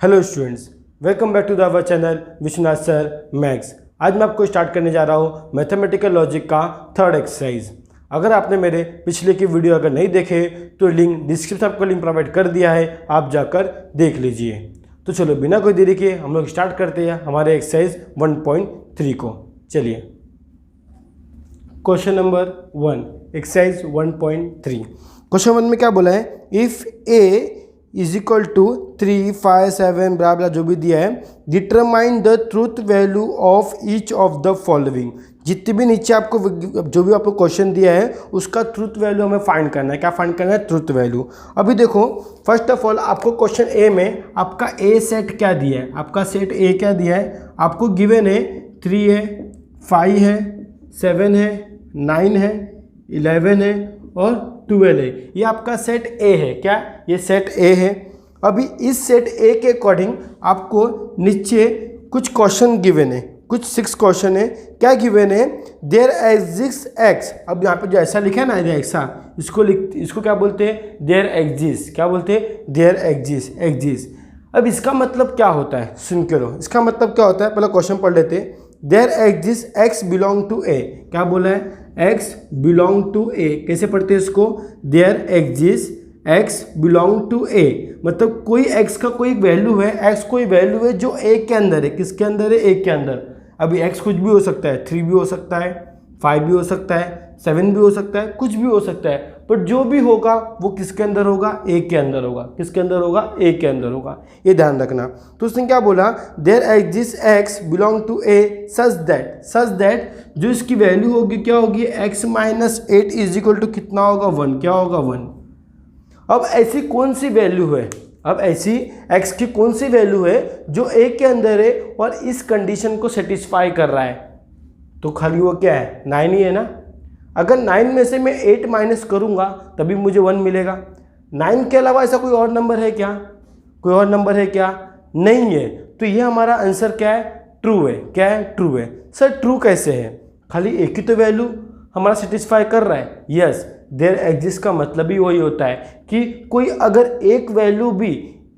Hello students, welcome back to the our channel Vishwanath sir maths. आज मैं आपको start करने जा रहा हूँ मैथमेटिकल लॉजिक का थर्ड एक्सरसाइज। अगर आपने मेरे पिछले की वीडियो अगर नहीं देखे तो लिंक डिस्क्रिप्शन आपको लिंक प्रोवाइड कर दिया है, आप जाकर देख लीजिए। तो चलो बिना कोई देरी के हम लोग स्टार्ट करते हैं हमारे एक्सरसाइज 1.3 को। चलिए क्वेश्चन नंबर 1 एक्सरसाइज 1.3। क्वेश्चन 1 में क्या बोला है, if A is equal to 3, 5, 7 blah blah जो भी दिया है, determine the truth value of each of the following. जितने भी नीचे आपको जो भी आपको क्वेश्चन दिया है उसका ट्रूथ वैल्यू हमें फाइंड करना है। क्या फाइंड करना है? Truth value. अभी देखो फर्स्ट ऑफ ऑल आपको क्वेश्चन ए में आपका ए सेट क्या दिया है, आपका सेट ए क्या दिया है, आपको गिवन है 3 है, 5 है, 7 है, 9 है, 11 है और 12 है। ये आपका सेट ए है। क्या ये सेट ए है? अभी इस सेट ए के अकॉर्डिंग आपको नीचे कुछ क्वेश्चन गिवन है, कुछ 6 क्वेश्चन है। क्या गिवन है? There exist X. अब यहाँ पे जो ऐसा लिखा है ना, ऐसा इसको क्या बोलते हैं? There exist. क्या बोलते हैं? There exist. अब इसका मतलब क्या होता है सुन के लो। इसका मतलब क्या होता है पहले क्वेश्चन पढ़ लेते हैं। There exist x belong to A. क्या बोला है? X belong to A. कैसे पढ़ते हैं इसको? There exist x belong to A, मतलब कोई एक्स का कोई वैल्यू है, एक्स कोई वैल्यू है जो ए के अंदर है। किसके अंदर है? ए के अंदर। अभी एक्स कुछ भी हो सकता है, 3 भी हो सकता है, 5 भी हो सकता है, 7 भी हो सकता है, कुछ भी हो सकता है, बट जो भी होगा वो किसके अंदर होगा? ए के अंदर होगा। किसके अंदर होगा? ए के अंदर होगा। ये ध्यान रखना। तो उसने क्या बोला? There exist x belong to A such that जो इसकी वैल्यू होगी क्या होगी? X minus 8 is equal to कितना होगा? 1। क्या होगा? 1। अब ऐसी कौन सी वैल्यू है, अब ऐसी x की कौन सी वैल्यू है जो a के अंदर है और इस कंडीशन को सेटिस्फाई कर रहा है? तो खाली वो क्या है? 9 ही है ना। अगर 9 में से मैं 8 माइनस करूंगा तभी मुझे 1 मिलेगा। 9 के अलावा ऐसा कोई और नंबर है क्या? कोई और नंबर है क्या? नहीं है। तो ये हमारा आंसर क्या है? ट्रू है। क्या है? ट्रू है। सर ट्रू कैसे है? खाली एक ही तो वैल्यू हमारा सेटिस्फाई कर रहा है। यस, देयर एग्जिस्ट का मतलब ही वही होता है कि कोई अगर एक वैल्यू भी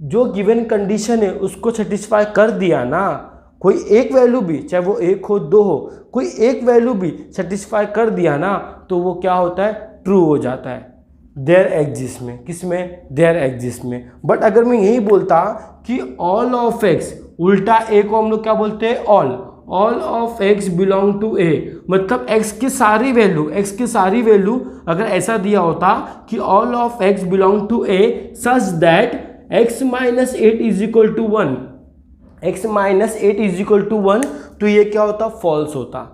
जो गिवन कंडीशन है उसको सेटिस्फाई कर दिया ना, कोई एक वैल्यू भी, चाहे वो 1 हो 2 हो, कोई एक वैल्यू भी सेटिस्फाई कर दिया ना तो वो क्या होता है? ट्रू हो जाता है देयर एग्जिस्ट में। किस में? देयर एग्जिस्ट में। बट अगर मैं यही बोलता कि ऑल ऑफ एक्स, उल्टा ए को हम लोग क्या बोलते हैं? All of x belong to A, मतलब एक्स की सारी वैल्यू अगर ऐसा दिया होता कि all of x belong to A such that x minus 8 is equal to 1, X minus 8 is equal to 1, तो ये क्या होता? फॉल्स होता।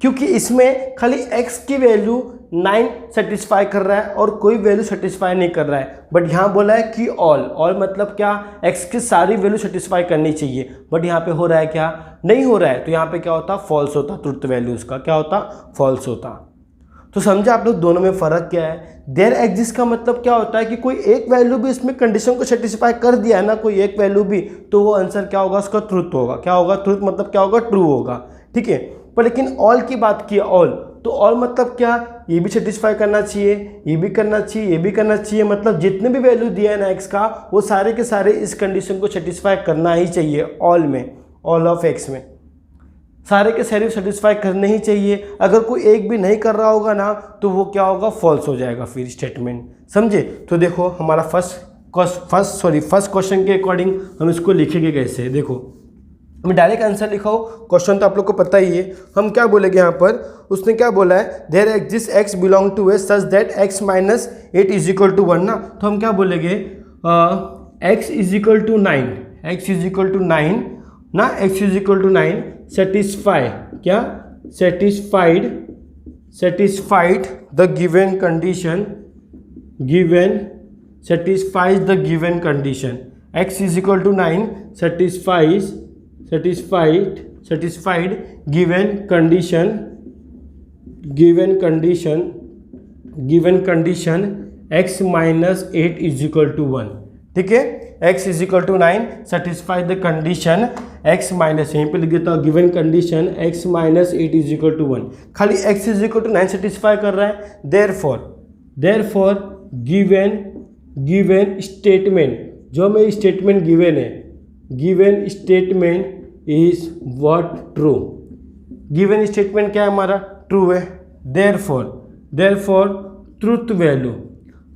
क्योंकि इसमें खाली x की वैल्यू 9 सेटिस्फाई कर रहा है और कोई वैल्यू सेटिस्फाई नहीं कर रहा है। बट यहाँ बोला है कि ऑल मतलब क्या? x की सारी वैल्यू सेटिस्फाई करनी चाहिए, बट यहाँ पे हो रहा है क्या? नहीं हो रहा है। तो यहाँ पे क्या होता? फॉल्स होता। ट्रुथ वैल्यू उसका क्या होता? फॉल्स होता। तो समझा आप लोग दोनों में फ़र्क क्या है? देयर एग्जिस्ट का मतलब क्या होता है कि कोई एक वैल्यू भी इसमें कंडीशन को सेटिस्फाई कर दिया है ना, कोई एक वैल्यू भी, तो वो आंसर क्या होगा? उसका ट्रुथ होगा। क्या होगा? ट्रुथ मतलब क्या होगा? ट्रू होगा। ठीक है। पर लेकिन ऑल की बात की, ऑल तो ऑल मतलब क्या? ये भी सेटिस्फाई करना चाहिए, ये भी करना चाहिए, ये भी करना चाहिए, मतलब जितने भी वैल्यू दिया है ना एक्स का वो सारे के सारे इस कंडीशन को सेटिस्फाई करना ही चाहिए। ऑल में, ऑल ऑफ एक्स में सारे के सारे सेटिस्फाई करने ही चाहिए। अगर कोई एक भी नहीं कर रहा होगा ना तो वो क्या होगा? फॉल्स हो जाएगा फिर स्टेटमेंट। समझे? तो देखो हमारा फर्स्ट क्वेश्चन के अकॉर्डिंग हम इसको लिखेंगे कैसे। देखो मैं डायरेक्ट आंसर लिखा हो, क्वेश्चन तो आप लोग को पता ही है। हम क्या बोलेंगे यहाँ पर? उसने क्या बोला है? There exist x belong to A such that x minus 8 is equal to 1 ना, तो हम क्या बोलेंगे? X is equal to 9, x is equal to 9 ना, x is equal to 9 satisfy क्या? Satisfied the given condition, satisfies the given condition. X is equal to 9 satisfied given condition x minus 8 is equal to 1. ठीक है। x is equal to 9 satisfy the condition x minus, यहीं पे लिख देता हूँ given condition x minus 8 is equal to 1। खाली x is equal to 9 satisfy कर रहा है। therefore given स्टेटमेंट, जो हमें स्टेटमेंट गिवन है, given statement is what true. Given statement क्या है हमारा, ट्रू है। देयरफॉर ट्रुथ वैल्यू,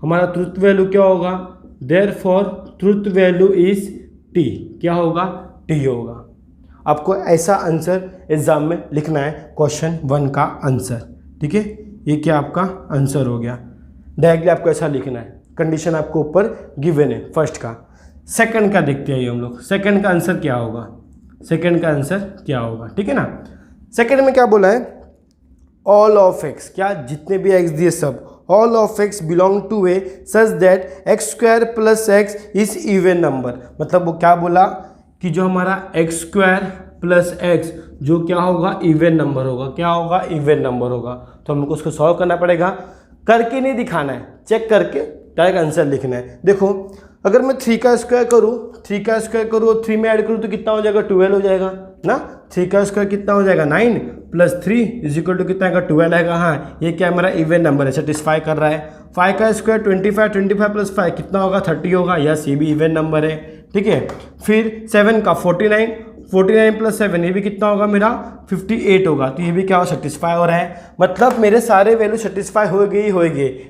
हमारा ट्रुथ वैल्यू क्या होगा, therefore truth value is T. क्या होगा, टी होगा। आपको ऐसा आंसर एग्जाम में लिखना है, क्वेश्चन 1 का आंसर। ठीक है, ये क्या आपका आंसर हो गया। डायरेक्टली आपको ऐसा लिखना है, कंडीशन आपको ऊपर गिवन है फर्स्ट का। सेकंड का देखते हैं हम लोग, सेकंड का आंसर क्या होगा, सेकंड का आंसर क्या होगा। ठीक है ना, सेकंड में क्या बोला है, ऑल ऑफ एक्स, क्या जितने भी एक्स दिए सब, all of x belong to A such that X square plus x is even number. मतलब वो क्या बोला कि जो हमारा एक्स स्क्वायर प्लस एक्स जो क्या होगा, इवन नंबर होगा। क्या होगा, इवन नंबर होगा। तो हमको उसको सॉल्व करना पड़ेगा, करके नहीं दिखाना है, चेक करके डायरेक्ट आंसर लिखना है। देखो अगर मैं 3 का स्क्वायर करूँ, 3 का स्क्वायर करूँ और 3 में ऐड करूँ तो कितना हो जाएगा, 12 हो जाएगा ना। 3 का स्क्वायर कितना हो जाएगा, 9 प्लस 3 इज इक्वल टू कितना आएगा, 12 आएगा। हाँ, ये क्या मेरा इवन नंबर है, सेटिस्फाई कर रहा है। 5 का स्क्वायर 25, 25 प्लस 5 कितना होगा, 30 होगा। यस, ये भी इवन नंबर है। ठीक है, फिर 7 का 49, 49 प्लस 7 ये भी कितना होगा मेरा, 58 होगा। तो ये भी क्या हो, सेटिस्फाई हो रहा है। मतलब मेरे सारे वैल्यू सेटिस्फाई हो गई।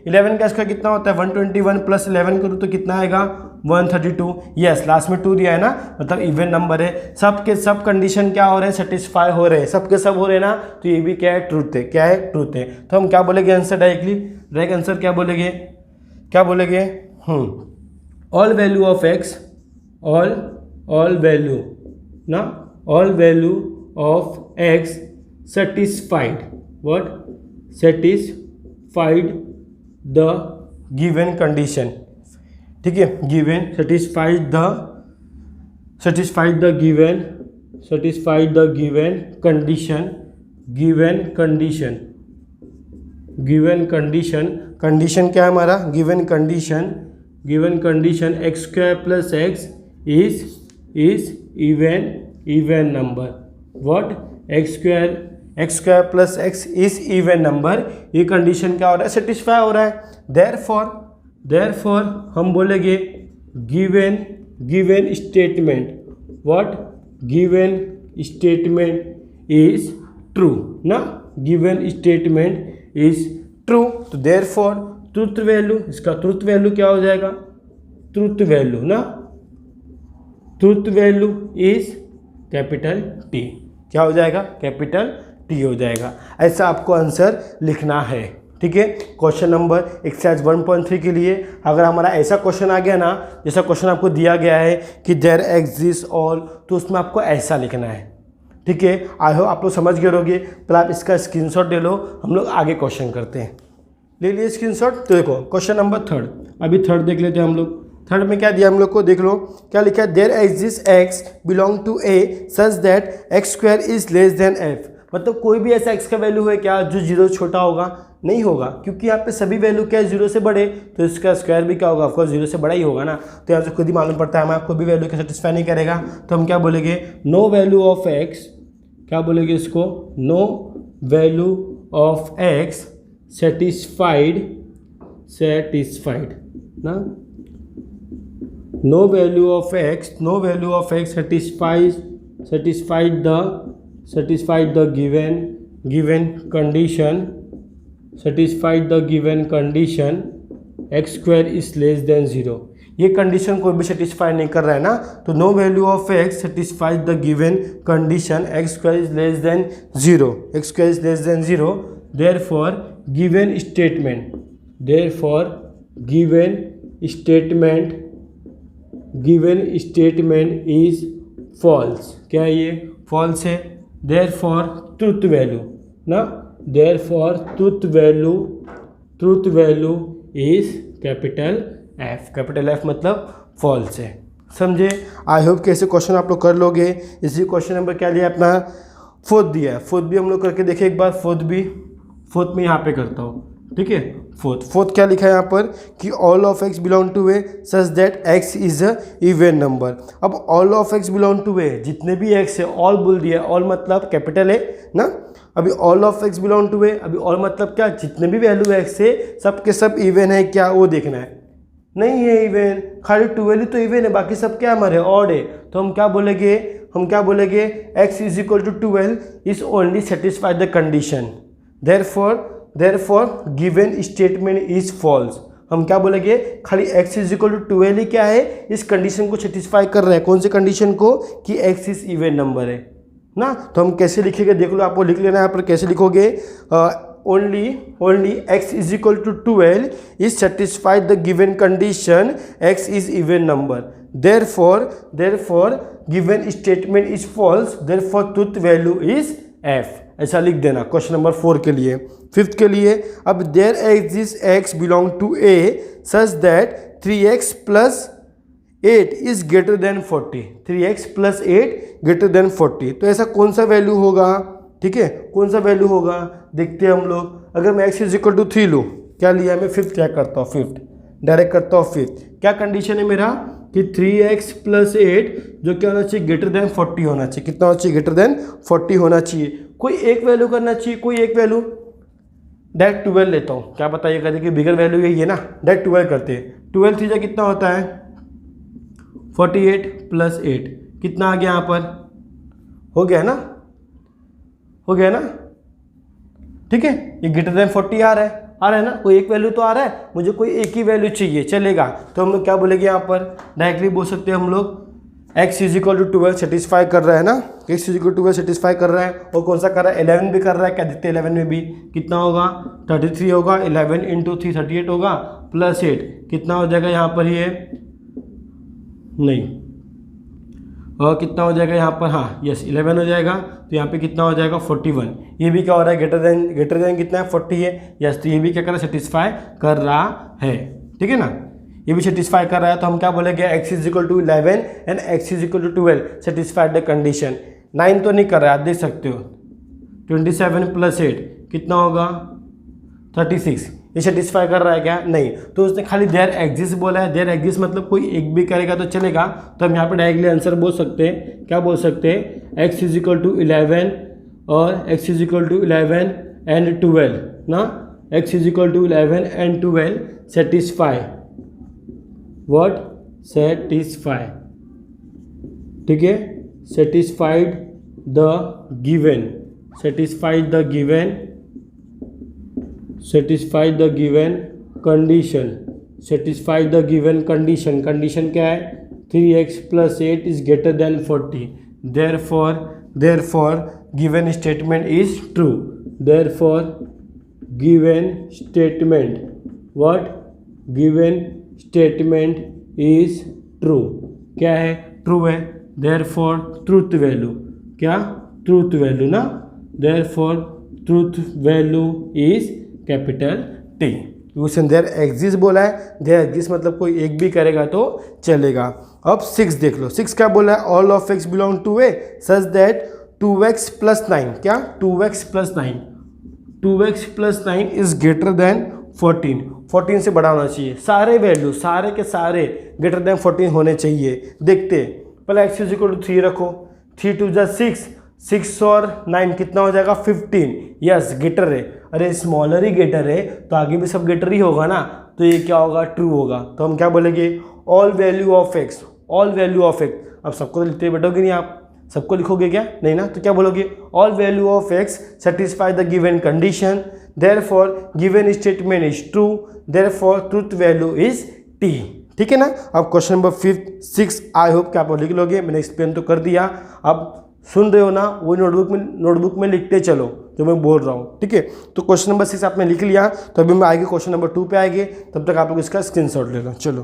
11 का स्क्वायर कितना होता है, 121 प्लस 11 करूँ तो कितना आएगा, 132। यस, लास्ट में 2 दिया है ना, मतलब इवन नंबर है। सब के सब कंडीशन क्या हो रहे हैं, सेटिस्फाई हो रहे हैं, सब के सब हो रहे हैं ना। तो ये भी क्या है, ट्रूथ है। क्या है, ट्रूथ है। तो हम क्या बोलेंगे आंसर, डायरेक्टली डायरेक्ट आंसर क्या बोलेंगे, क्या बोलेंगे, all value of x, all value ना, all value of x satisfied, what, satisfied the given condition. ठीक है, given satisfied the given condition, condition क्या है हमारा, given condition x square plus x is even number. What, x square plus x is even number. ये condition क्या हो रहा है, सेटिस्फाई हो रहा है। देयरफॉर हम बोलेंगे given statement, what, given statement is true ना, गिवन स्टेटमेंट इज ट्रू। तो देयरफॉर ट्रुथ वैल्यू, इसका ट्रुथ वैल्यू क्या हो जाएगा, ट्रुथ वैल्यू ना, truth value is capital T. क्या हो जाएगा, कैपिटल टी हो जाएगा। ऐसा आपको आंसर लिखना है। ठीक है, क्वेश्चन नंबर एक्सरसाइज 1.3 के लिए अगर हमारा ऐसा क्वेश्चन आ गया ना, जैसा क्वेश्चन आपको दिया गया है कि देयर एग्जिस्ट ऑल, तो उसमें आपको ऐसा लिखना है। ठीक है, आई होप आप लोग समझ गए होंगे। पर आप इसका स्क्रीनशॉट ले लो, हम लोग आगे क्वेश्चन करते हैं। ले लिए स्क्रीनशॉट। तो देखो क्वेश्चन नंबर 3, अभी 3 देख लेते हैं हम लोग। 3 में क्या दिया हम लोग को, देख लो क्या लिखा है, there exist x belong to A such that X square is less than F. मतलब कोई भी ऐसा एक्स का वैल्यू है क्या जो 0 से छोटा होगा, नहीं होगा, क्योंकि यहाँ पे सभी वैल्यू क्या है 0 से बड़े, तो इसका स्क्वायर भी क्या होगा, ऑफकोर्स 0 से बड़ा ही होगा ना। तो यहाँ से खुद ही मालूम पड़ता है हमारा कोई भी वैल्यू का सेटिस्फाई नहीं करेगा। तो हम क्या बोलेंगे, नो वैल्यू ऑफ एक्स, क्या बोलेंगे इसको, no value of x satisfied ना, no value of x satisfied the given condition x square is less than 0। ये कंडीशन कोई भी सेटिस्फाई नहीं कर रहा है ना, तो no value of X satisfies the given condition x square is less than 0, therefore given statement is false. क्या है ये, फॉल्स है। देयरफॉर ट्रुथ वैल्यू ना, therefore truth value is capital F मतलब फॉल्स है। समझे? आई होप कि ऐसे क्वेश्चन आप लोग कर लोगे। इसी क्वेश्चन नंबर क्या लिया अपना, 4th दिया है। 4th भी हम लोग करके देखें एक बार। 4th में यहाँ पे करता हूँ। ठीक है, 4th क्या लिखा है यहाँ पर कि all of x belong to A such that x is a even number. अब all of x belong to A, जितने भी एक्स है, ऑल बोल दिया। ऑल मतलब कैपिटल है ना। अभी all of x belong to A, अभी ऑल मतलब क्या, जितने भी वैल्यू एक्स है सब के सब इवन है क्या, वो देखना है नहीं है इवन, खाली 12 ही तो इवन है, बाकी सब क्या हमारे ऑड है। तो हम क्या बोलेंगे x is equal to 12 is only satisfy the condition, therefore given statement is false. हम क्या बोलेंगे, खाली x इज इक्वल टू 12 ही क्या है, इस कंडीशन को सेटिस्फाई कर रहा है। कौन सी कंडीशन को, कि x इज इवन नंबर है ना। तो हम कैसे लिखेंगे, देख लो, आपको लिख लेना है यहाँ पर। कैसे लिखोगे, only x is equal to 12 is satisfied the given condition x is even number, therefore given statement is false, therefore truth value is f। ऐसा लिख देना क्वेश्चन नंबर 4 के लिए। 5th के लिए, अब there exists x belong to a such that 3x plus 8 is greater than 40, 3x plus 8 greater than 40। तो ऐसा कौन सा वैल्यू होगा, ठीक है, कौन सा वैल्यू होगा, देखते हैं हम लोग। अगर मैं x इज इक्वल टू 3 लूँ, क्या लिया मैं, 5th क्या करता हूँ, 5th डायरेक्ट करता हूँ। 5th क्या कंडीशन है मेरा, कि 3x प्लस 8 जो क्या होना चाहिए, ग्रेटर देन 40 होना चाहिए। कितना होना चाहिए, ग्रेटर देन 40 होना चाहिए। कोई एक वैल्यू करना चाहिए, कोई एक वैल्यू। डायरेक्ट 12 लेता हूँ, क्या बताइए, कहते कि बिगर वैल्यू यही है ना, डायरेक्ट 12 करते हैं। 12 3 कितना होता है, 48 प्लस 8 कितना आ गया यहाँ पर, हो गया ना, हो गया ना, ठीक है। ये ग्रेटर देन 40 आ रहा है ना, कोई एक वैल्यू तो आ रहा है, मुझे कोई एक ही वैल्यू चाहिए, चलेगा। तो हम लोग क्या बोलेंगे यहाँ पर, डायरेक्टली बोल सकते हैं हम लोग x is equal to 12 satisfy कर रहा है ना, x is equal to 12 satisfy कर रहा है। और कौन सा कर रहा है, 11 भी कर रहा है। क्या देखते हैं 11 में भी कितना होगा, 33 होगा, 11 इंटू 3 38 होगा, प्लस 8 कितना हो जाएगा यहाँ पर, ये नहीं, और कितना हो जाएगा यहाँ पर, हाँ यस 11 हो जाएगा। तो यहाँ पे कितना हो जाएगा 41। ये भी क्या हो रहा है, ग्रेटर देन कितना है, 40 है, यस। तो ये भी क्या कर रहा है, सेटिस्फाई कर रहा है, ठीक है ना, ये भी सेटिस्फाई कर रहा है। तो हम क्या बोलेंगे, x is equal to 11 and x is equal to 12 satisfied the condition. 9 तो नहीं कर रहा है, आप देख सकते हो। 27 प्लस 8 कितना होगा, 36। ये सेटिस्फाई कर रहा है क्या, नहीं। तो उसने खाली देयर एग्जिस्ट बोला है, देयर एग्जिस्ट मतलब कोई एक भी करेगा तो चलेगा। तो हम यहाँ पे डायरेक्टली आंसर बोल सकते हैं, क्या बोल सकते हैं, x इज इक्वल टू 11 और x is equal to 11 and 12 ना, x is equal to 11 and 12 satisfy what, satisfy, ठीक है, satisfied the given, satisfied the given, satisfy the given condition, satisfy the given condition। Condition क्या है, 3x plus 8 is greater than 40, therefore given statement is true, therefore given statement, what, given statement is true, क्या है, true है। therefore truth value, क्या, truth value ना, therefore truth value is capital T। Question there exist बोला है, there exist मतलब कोई एक भी करेगा तो चलेगा। अब 6 देख लो, 6 क्या बोला है, all of x belong to A such that 2x plus 9, क्या 2x plus 9, 2x plus 9 is greater than 14, 14 से बड़ा होना चाहिए। सारे वैल्यू सारे के सारे ग्रेटर देन 14 होने चाहिए। देखते पहले x इज इक्वल टू 3 रखो, 3 2 जा 6, 6 और 9 कितना हो जाएगा 15, यस ग्रेटर है। अरे स्मॉलर ही ग्रेटर है तो आगे भी सब ग्रेटर ही होगा ना, तो ये क्या होगा, ट्रू होगा। तो हम क्या बोलेंगे, all value of x, all value of x. अब सबको तो लिखते बैठोगे नहीं आप, सबको लिखोगे क्या, नहीं ना, तो क्या बोलोगे, all value of x satisfy the given condition, therefore given statement is true, therefore truth value is T. ठीक है ना। अब क्वेश्चन नंबर 6 आई होप कि आप लिख लोगे, मैंने एक्सप्लेन तो कर दिया। अब सुन रहे हो ना, वो नोटबुक में लिखते चलो जो मैं बोल रहा हूँ, ठीक है। तो क्वेश्चन नंबर 6 आपने लिख लिया, तो अभी हम आएंगे क्वेश्चन नंबर 2 पे आएंगे, तब तक आप लोग इसका स्क्रीनशॉट ले लो। चलो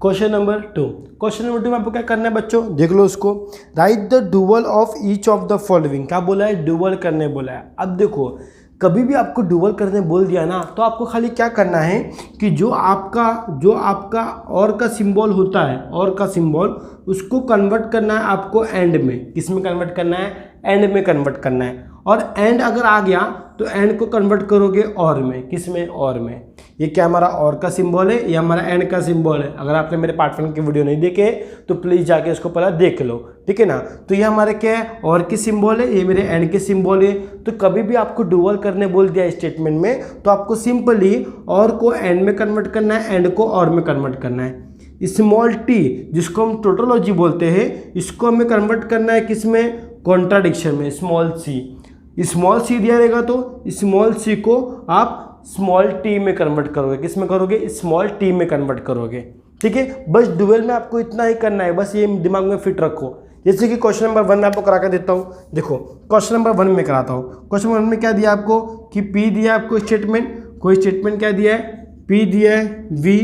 क्वेश्चन नंबर 2, क्वेश्चन नंबर 2 में आपको क्या करना है बच्चों, देख लो उसको। Right the dual of each of the following. क्या बोला है, डुअल करने बोला है। अब देखो कभी भी आपको डुअल करने बोल दिया ना, तो आपको खाली क्या करना है कि जो आपका और का सिंबल होता है, और का सिंबल उसको कन्वर्ट करना है आपको एंड में। किस में कन्वर्ट करना है, एंड में कन्वर्ट करना है। और एंड अगर आ गया तो एंड को कन्वर्ट करोगे और में, किस में, और में। ये क्या हमारा और का सिंबल है, ये हमारा एंड का सिंबल है। अगर आपने मेरे पार्ट 1 की वीडियो नहीं देखे तो प्लीज़ जाके इसको पहले देख लो, ठीक है ना। तो ये हमारे क्या है, और की सिंबल है, ये मेरे एंड के सिंबल है। तो कभी भी आपको डुअल करने बोल दिया स्टेटमेंट में तो आपको सिंपली और को एंड में कन्वर्ट करना है, एंड को और में कन्वर्ट करना है। स्मॉल टी जिसको हम टोटोलॉजी बोलते हैं, इसको हमें कन्वर्ट करना है किस में, कॉन्ट्राडिक्शन में, स्मॉल सी दिया रहेगा तो स्मॉल सी को आप स्मॉल टी में कन्वर्ट करोगे, किस में करोगे, स्मॉल टी में कन्वर्ट करोगे, ठीक है। बस डुअल में आपको इतना ही करना है, बस ये दिमाग में फिट रखो। जैसे कि क्वेश्चन नंबर 1 में आपको करा कर देता हूँ। देखो क्वेश्चन नंबर 1 में कराता हूँ। क्वेश्चन 1 में क्या दिया आपको कि पी दिया आपको स्टेटमेंट, कोई स्टेटमेंट क्या दिया है, पी दिया है, वी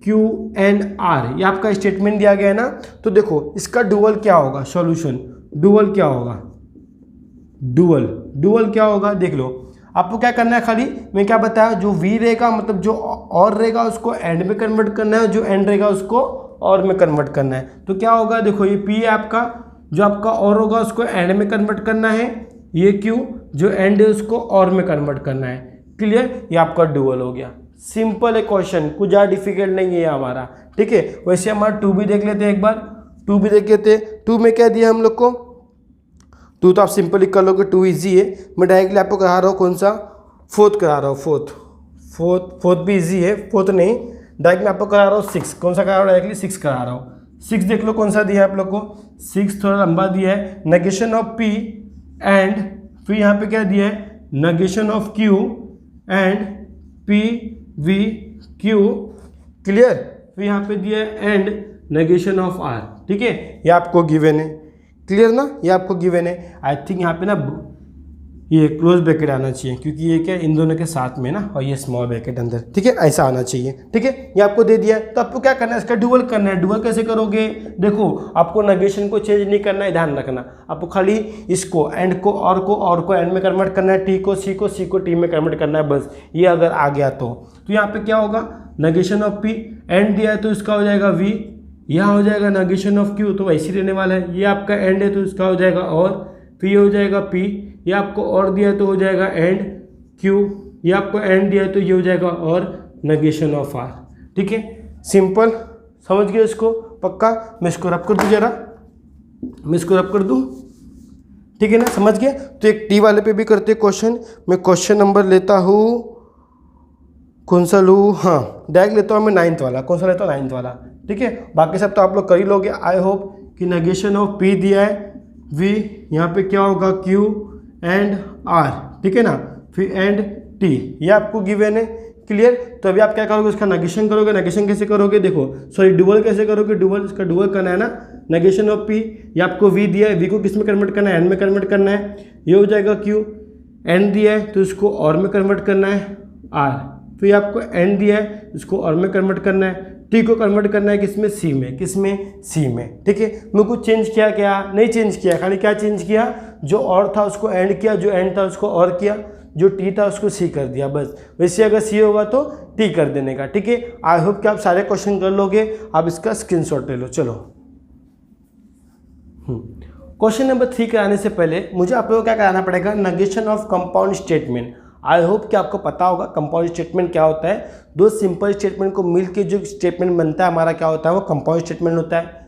क्यू एंड आर, ये आपका स्टेटमेंट दिया गया है ना। तो देखो इसका डुअल क्या होगा, सॉल्यूशन डुअल क्या होगा, डुअल क्या होगा, देख लो। आपको क्या करना है, खाली मैं क्या बताया, जो वी रहेगा मतलब जो और रहेगा उसको एंड में कन्वर्ट करना है, जो एंड रहेगा उसको और में कन्वर्ट करना है। तो क्या होगा, देखो ये पी है आपका, जो आपका और होगा उसको एंड में कन्वर्ट करना है, ये क्यू जो एंड है उसको और में कन्वर्ट करना है। क्लियर, ये आपका डुअल हो गया। सिंपल है क्वेश्चन, कुछ ज़्यादा डिफिकल्ट नहीं है हमारा, ठीक है। वैसे हमारा 2 भी देख लेते हैं, एक बार 2 भी देख लेते हैं। 2 में क्या दिया हम लोग को, 2 तो आप सिंपली कर लोगे, 2 ईजी है। मैं डायरेक्टली आपको करा रहा हूँ कौन सा, फोर्थ करा रहा हूँ, फोर्थ भी ईजी है, फोर्थ नहीं, डायरेक्ट मैं आपको करा रहा हूँ 6। कौन सा करा रहा हूँ, डायरेक्टली 6 करा रहा हूँ। 6 देख लो कौन सा दिया है आप लोग को, 6 थोड़ा लंबा दिया है, नेगेशन ऑफ पी एंड फिर यहाँ पे क्या दिया है, negation of Q and P V Q. Clear, फिर यहाँ पे दिया है एंड नेगेशन ऑफ आर, ठीक है। ये आपको गिवन है, क्लियर ना, ये आपको गिवन है। आई थिंक यहाँ पे ना ये क्लोज ब्रैकेट आना चाहिए, क्योंकि ये क्या इन दोनों के साथ में ना, और ये स्मॉल ब्रैकेट अंदर, ठीक है, ऐसा आना चाहिए, ठीक है। ये आपको दे दिया है, तो आपको क्या करना है, इसका डुअल करना है। डुअल कैसे करोगे, देखो आपको नेगेशन को चेंज नहीं करना है, ध्यान रखना। आपको खाली इसको एंड को और को एंड में कन्वर्ट करना है, टी को सी को टी में कन्वर्ट करना है, बस। ये अगर आ गया तो यहाँ पे क्या होगा, नेगेशन ऑफ पी एंड दिया है तो इसका हो जाएगा वी, यहाँ हो जाएगा नेगेशन ऑफ क्यू, तो वैसे ही रहने वाला है। ये आपका एंड है तो इसका हो जाएगा और, फिर ये हो जाएगा पी, ये आपको और दिया है तो हो जाएगा एंड क्यू, ये आपको एंड दिया है तो ये हो जाएगा और नेगेशन ऑफ आर, ठीक है। सिंपल, समझ गए इसको, पक्का। मैं इसको रब कर दूँ जरा, मैं इसको रब कर दूँ, ठीक है ना, समझ गए। तो एक टी वाले पे भी करते क्वेश्चन। मैं क्वेश्चन नंबर लेता हूँ, कौन सा लूँ, हाँ डायरेक्ट लेता हूँ मैं 9th वाला। कौन सा लेता हूँ, 9th वाला, ठीक है। बाकी सब तो आप लोग कर ही लोगे आई होप। कि नेगेशन ऑफ पी दिया है, वी यहाँ पे क्या होगा, क्यू एंड आर, ठीक है ना, फिर एंड टी, ये आपको गिवन है। क्लियर, तो अभी आप क्या करोगे, उसका नेगेशन करोगे। नेगेशन कैसे करोगे, देखो सॉरी डुअल कैसे करोगे, डुअल, इसका डुअल करना है ना। नेगेशन ऑफ पी, ये आपको वी दिया है, वी को किस में कन्वर्ट करना है, एंड में कन्वर्ट करना है, ये हो जाएगा क्यू। एंड दिया है तो इसको और में कन्वर्ट करना है, आर। फिर आपको एंड दिया है, इसको और में कन्वर्ट करना है, टी को कन्वर्ट करना है किसमें, सी में, किसमें, सी में, ठीक है। मैं कुछ चेंज किया क्या, नहीं चेंज किया, खाली क्या चेंज किया, जो और था उसको एंड किया, जो एंड था उसको और किया, जो टी था उसको सी कर दिया, बस। वैसे अगर सी होगा तो टी कर देने का, ठीक है। आई होप कि आप सारे क्वेश्चन कर लोगे। आप इसका स्क्रीनशॉट ले लो। चलो क्वेश्चन नंबर 3 कराने से पहले मुझे आप लोगों को क्या कराना पड़ेगा, negation of compound statement. I hope कि आपको पता होगा कंपाउंड स्टेटमेंट क्या होता है। दो सिंपल स्टेटमेंट को मिलके जो स्टेटमेंट बनता है हमारा क्या होता है, वो कंपाउंड स्टेटमेंट होता है।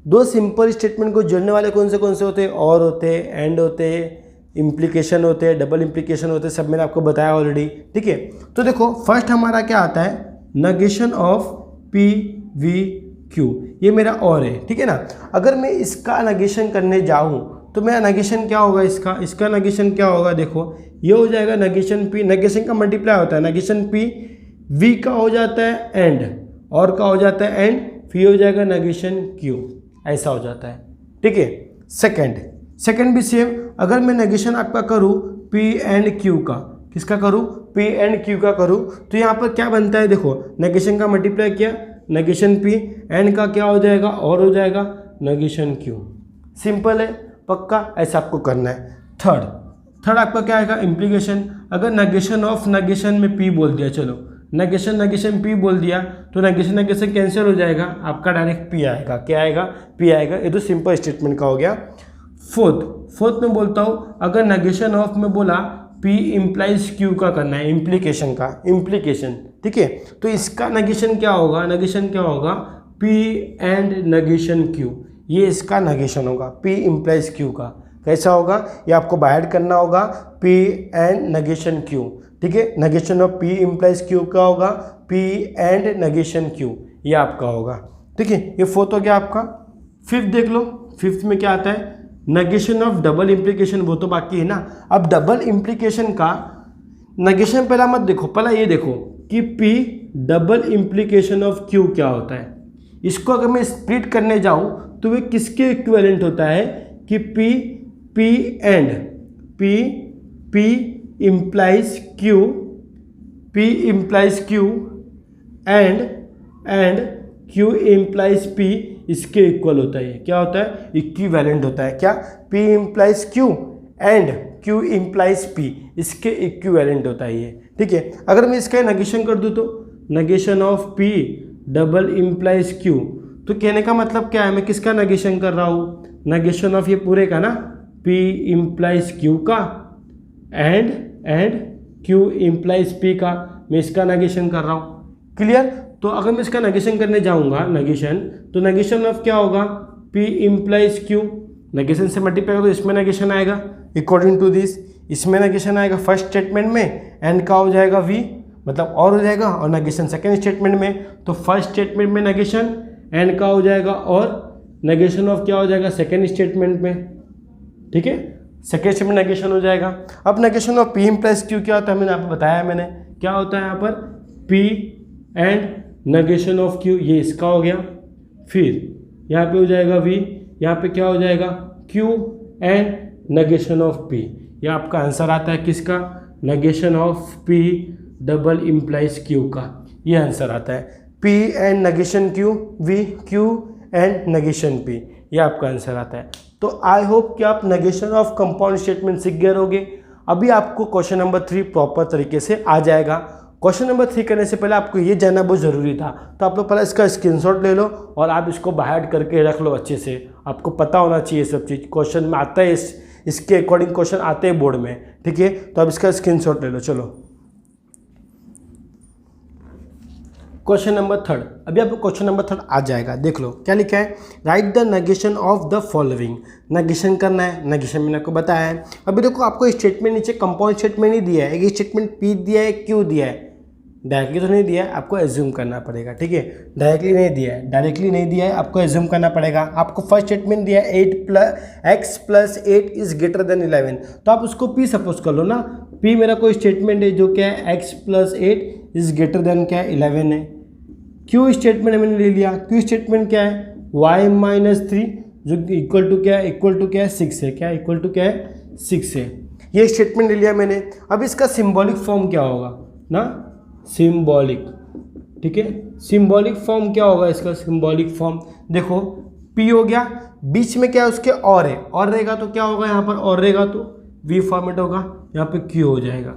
दो सिंपल स्टेटमेंट को जोड़ने वाले कौन से होते हैं, और होते हैं, एंड होते हैं, इम्प्लीकेशन होते हैं, डबल इम्प्लीकेशन होते हैं, सब मैंने आपको बताया ऑलरेडी, ठीक है। तो देखो फर्स्ट हमारा क्या आता है, negation of P V Q, ये मेरा और है, ठीक है ना। अगर मैं इसका नेगेशन करने जाऊँ तो मेरा नेगेशन क्या होगा, इसका नेगेशन क्या होगा, देखो ये हो जाएगा नेगेशन पी, नेगेशन का मल्टीप्लाई होता है, नेगेशन पी, वी का हो जाता है एंड, और का हो जाता है एंड, फिर हो जाएगा नेगेशन क्यू, ऐसा हो जाता है, ठीक है। सेकंड भी सेम, अगर मैं नेगेशन आपका करूँ पी एंड क्यू का, किसका करूँ, पी एंड क्यू का करूँ, तो यहाँ पर क्या बनता है, देखो नेगेशन का मल्टीप्लाई किया, नेगेशन पी, एंड का क्या हो जाएगा, और हो जाएगा नेगेशन क्यू। सिंपल है, पक्का, ऐसा आपको करना है। थर्ड आपका क्या आएगा, इम्प्लीकेशन। अगर नेगेशन ऑफ नेगेशन में पी बोल दिया, चलो नेगेशन पी बोल दिया तो नेगेशन कैंसिल हो जाएगा, आपका डायरेक्ट पी आएगा, क्या आएगा, पी आएगा। ये तो सिंपल स्टेटमेंट का हो गया। फोर्थ में बोलता हूँ, अगर नेगेशन ऑफ में बोला P इम्प्लाइज Q का करना है, इम्प्लीकेशन का, इम्प्लीकेशन, ठीक है। तो इसका नेगेशन क्या होगा, नेगेशन क्या होगा, P एंड नेगेशन Q, ये इसका नेगेशन होगा P इम्प्लाइज Q का। कैसा होगा, ये आपको बाहर करना होगा P एंड नेगेशन Q, ठीक है। Negation of P implies Q का होगा P एंड नेगेशन Q, ये आपका होगा, ठीक है। ये फोर्थ हो गया आपका। फिफ्थ देख लो, फिफ्थ में क्या आता है, नेगेशन ऑफ डबल इम्प्लीकेशन, वो तो बाकी है ना। अब डबल इम्प्लीकेशन का नेगेशन पहला मत देखो, पहला ये देखो कि P double implication of Q क्या होता है। इसको अगर मैं स्प्लिट करने जाऊँ तो वे किसके इक्विवेलेंट होता है कि P and P implies Q, P implies Q and Q implies P इसके इक्वल होता है। क्या होता है, इक्विवेलेंट होता है। क्या, P implies Q and Q implies P, इसके इक्विवेलेंट होता है ये, ठीक है। अगर मैं इसका नेगेशन कर दूँ तो negation of P double implies Q, तो कहने का मतलब क्या है, मैं किसका नेगेशन कर रहा हूँ, नेगेशन ऑफ ये पूरे का ना, P इम्प्लाइज Q का एंड Q इम्प्लाइज P का, मैं इसका नेगेशन कर रहा हूँ। क्लियर। तो अगर मैं इसका नेगेशन करने जाऊँगा, नेगेशन, तो नेगेशन ऑफ क्या होगा, P इम्प्लाइज Q, नेगेशन से मल्टीप्लाई तो इसमें नेगेशन आएगा अकॉर्डिंग टू दिस, इसमें नेगेशन आएगा फर्स्ट स्टेटमेंट में, एंड का हो जाएगा V, मतलब और हो जाएगा, और नेगेशन सेकेंड स्टेटमेंट में, तो फर्स्ट स्टेटमेंट में नेगेशन, एंड का हो जाएगा, और नेगेशन ऑफ क्या हो जाएगा सेकेंड स्टेटमेंट में, ठीक है। सेकेंड स्टेटमेंट नेगेशन हो जाएगा। अब negation of P implies Q क्या होता है, मैंने आपको बताया, मैंने क्या होता है यहाँ पर, P and negation of Q, ये इसका हो गया। फिर यहाँ पे हो जाएगा V, यहाँ पे क्या हो जाएगा Q and negation of P, ये आपका आंसर आता है किसका, negation of P double implies Q का, ये आंसर आता है। P and negation Q, V, Q and negation P, ये आपका आंसर आता है। तो आई होप कि आप नेगेशन ऑफ कंपाउंड स्टेटमेंट सीख गए होंगे। अभी आपको क्वेश्चन नंबर 3 प्रॉपर तरीके से आ जाएगा। क्वेश्चन नंबर 3 करने से पहले आपको ये जानना बहुत ज़रूरी था, तो आप लोग पहले इसका स्क्रीनशॉट ले लो और आप इसको बाहर करके रख लो अच्छे से। आपको पता होना चाहिए सब चीज़, क्वेश्चन में आता है, इसके अकॉर्डिंग क्वेश्चन आते हैं बोर्ड में, ठीक है। तो आप इसका स्क्रीनशॉट ले लो। चलो क्वेश्चन नंबर 3, अभी आपको क्वेश्चन नंबर 3 आ जाएगा। देख लो क्या लिखा है, right the negation of the following, negation करना है। नेगेशन मैंने आपको बताया है। अभी देखो आपको स्टेटमेंट नीचे कंपाउंड स्टेटमेंट नहीं दिया है, एक स्टेटमेंट P दिया है, Q दिया है, डायरेक्टली तो नहीं दिया है, आपको एज्यूम करना पड़ेगा, ठीक है। डायरेक्टली नहीं दिया है, डायरेक्टली नहीं दिया है, आपको एज्यूम करना पड़ेगा। आपको फर्स्ट स्टेटमेंट दिया है x + 8 इज ग्रेटर देन 11, तो आप उसको P सपोज कर लो ना। P मेरा कोई स्टेटमेंट है जो क्या है, x + 8 इज ग्रेटर देन क्या है 11 है। Q स्टेटमेंट मैंने ले लिया, Q स्टेटमेंट क्या है, y - 3 जो इक्वल टू क्या है, इक्वल टू क्या है 6 है, क्या इक्वल टू क्या है 6 है। ये स्टेटमेंट ले लिया मैंने। अब इसका सिंबॉलिक फॉर्म क्या होगा ना, सिंबॉलिक, ठीक है। सिंबॉलिक फॉर्म क्या होगा इसका, सिंबॉलिक फॉर्म देखो P हो गया, बीच में क्या है उसके और है, और रहेगा तो क्या होगा यहाँ पर, और रहेगा तो V फॉर्मेट होगा, यहाँ पे Q हो जाएगा।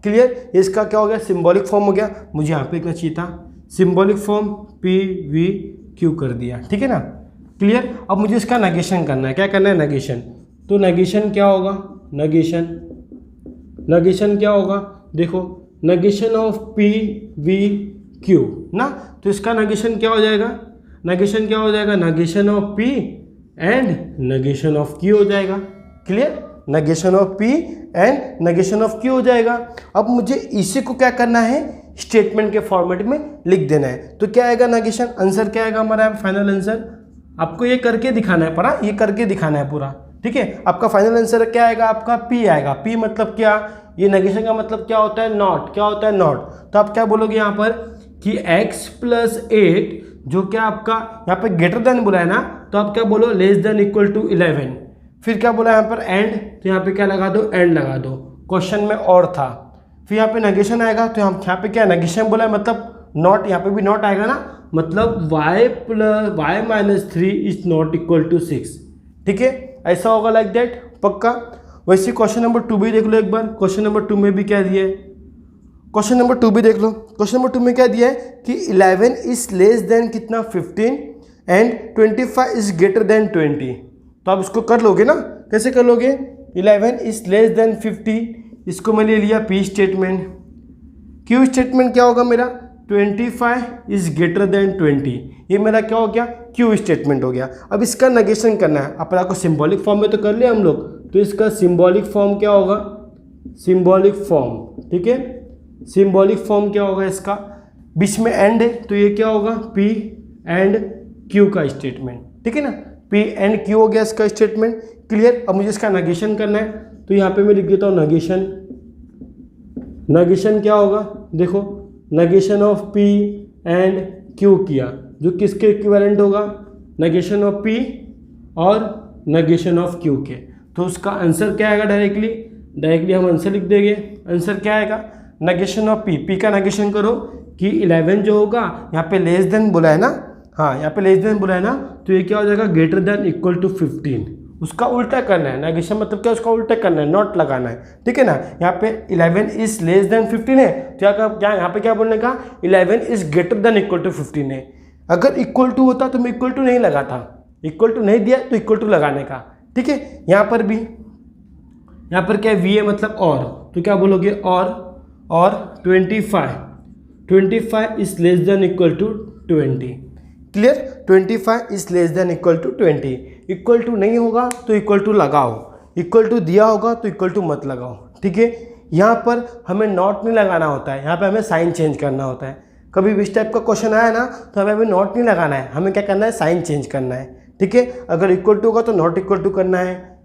क्लियर। इसका क्या हो गया, सिंबॉलिक फॉर्म हो गया। मुझे यहाँ पे लिखना चाहिए था symbolic form P V Q कर दिया, ठीक है ना। क्लियर। अब मुझे इसका नेगेशन करना है। क्या करना है, नेगेशन। तो नेगेशन क्या होगा, नेगेशन क्या होगा, देखो negation of P V Q ना, तो इसका नेगेशन क्या हो जाएगा, नेगेशन क्या हो जाएगा, negation of P and negation of Q हो जाएगा। Clear. Negation of P and negation of Q हो जाएगा। अब मुझे इसी को क्या करना है, स्टेटमेंट के फॉर्मेट में लिख देना है। तो क्या आएगा नेगेशन, आंसर क्या आएगा हमारा फाइनल आंसर, आपको ये करके दिखाना है, पूरा ये करके दिखाना है पूरा, ठीक है। आपका फाइनल आंसर क्या आएगा, आपका P आएगा। P मतलब क्या, ये नेगेशन का मतलब क्या होता है, नॉट, क्या होता है नॉट। तो आप क्या बोलोगे यहाँ पर कि x + 8 जो क्या आपका यहाँ पे ग्रेटर देन बोला है ना, तो आप क्या बोलो लेस देन इक्वल टू 11। फिर क्या बोला यहाँ पर एंड, तो यहाँ पे क्या लगा दो, एंड लगा दो। क्वेश्चन में और था, फिर यहाँ पे नेगेशन आएगा, तो यहाँ पे क्या नेगेशन बोला है, मतलब नॉट, यहाँ पे भी नॉट आएगा ना, मतलब y - 3 is not equal to 6, ठीक है। ऐसा होगा लाइक दैट, पक्का। वैसे क्वेश्चन नंबर 2 भी देख लो एक बार। क्वेश्चन नंबर 2 में भी क्या दिया है, क्वेश्चन नंबर 2 भी देख लो। क्वेश्चन नंबर 2 में क्या दिया है कि 11 इज लेस देन कितना 15 एंड 25 इज ग्रेटर देन 20। तो आप इसको कर लोगे ना, कैसे कर लोगे, 11 इज लेस देन 50 इसको मैं ले लिया पी स्टेटमेंट। क्यू स्टेटमेंट क्या होगा मेरा, 25 इज ग्रेटर देन 20, ये मेरा क्या हो गया, क्यू स्टेटमेंट हो गया। अब इसका नेगेशन करना है, अपना को सिंबॉलिक फॉर्म में तो कर लिया हम लोग, तो इसका सिंबॉलिक फॉर्म क्या होगा, सिंबॉलिक फॉर्म, ठीक है। सिंबॉलिक फॉर्म क्या होगा इसका, बीच में एंड है तो ये क्या होगा, पी एंड क्यू का स्टेटमेंट, ठीक है ना, पी एंड क्यू हो गया इसका स्टेटमेंट। क्लियर। अब मुझे इसका नेगेशन करना है, तो यहाँ पे मैं लिख देता हूँ नेगेशन। नेगेशन क्या होगा, देखो negation of P and Q किया, जो किसके इक्विवेलेंट होगा, नेगेशन ऑफ पी और नेगेशन ऑफ क्यू के। तो उसका आंसर क्या आएगा, डायरेक्टली हम आंसर लिख देंगे। आंसर क्या आएगा, नेगेशन ऑफ पी का नेगेशन करो कि 11 जो होगा यहाँ पे लेस देन बोला है ना, हाँ यहाँ पे लेस देन बोला है ना, तो ये क्या हो जाएगा, ग्रेटर देन इक्वल टू 15। उसका उल्टा करना है, नेगेशन मतलब क्या, उसका उल्टा करना है, नॉट लगाना है, ठीक है ना। यहाँ पे 11 इज लेस देन 15 है, तो क्या यहाँ पे क्या बोलने का, 11 is greater than equal to 15 है। अगर इक्वल टू होता तो मैं इक्वल टू नहीं लगा था, इक्वल टू नहीं दिया तो इक्वल टू लगाने का, ठीक है। यहाँ पर भी, यहाँ पर क्या है, वी है मतलब और, तो क्या बोलोगे, और 25 is less than equal to 20। Clear. 25 is less than equal to 20। Equal to नहीं होगा तो इक्वल टू लगाओ, इक्वल टू दिया होगा तो इक्वल टू मत लगाओ, ठीक है। यहाँ पर हमें नॉट नहीं लगाना होता है, यहाँ पे हमें साइन चेंज करना होता है। कभी भी इस टाइप का क्वेश्चन आया ना, तो हमें नॉट नहीं लगाना है, हमें क्या करना है, साइन चेंज करना है, ठीक है। अगर इक्वल टू होगा तो नॉट इक्वल टू करना है,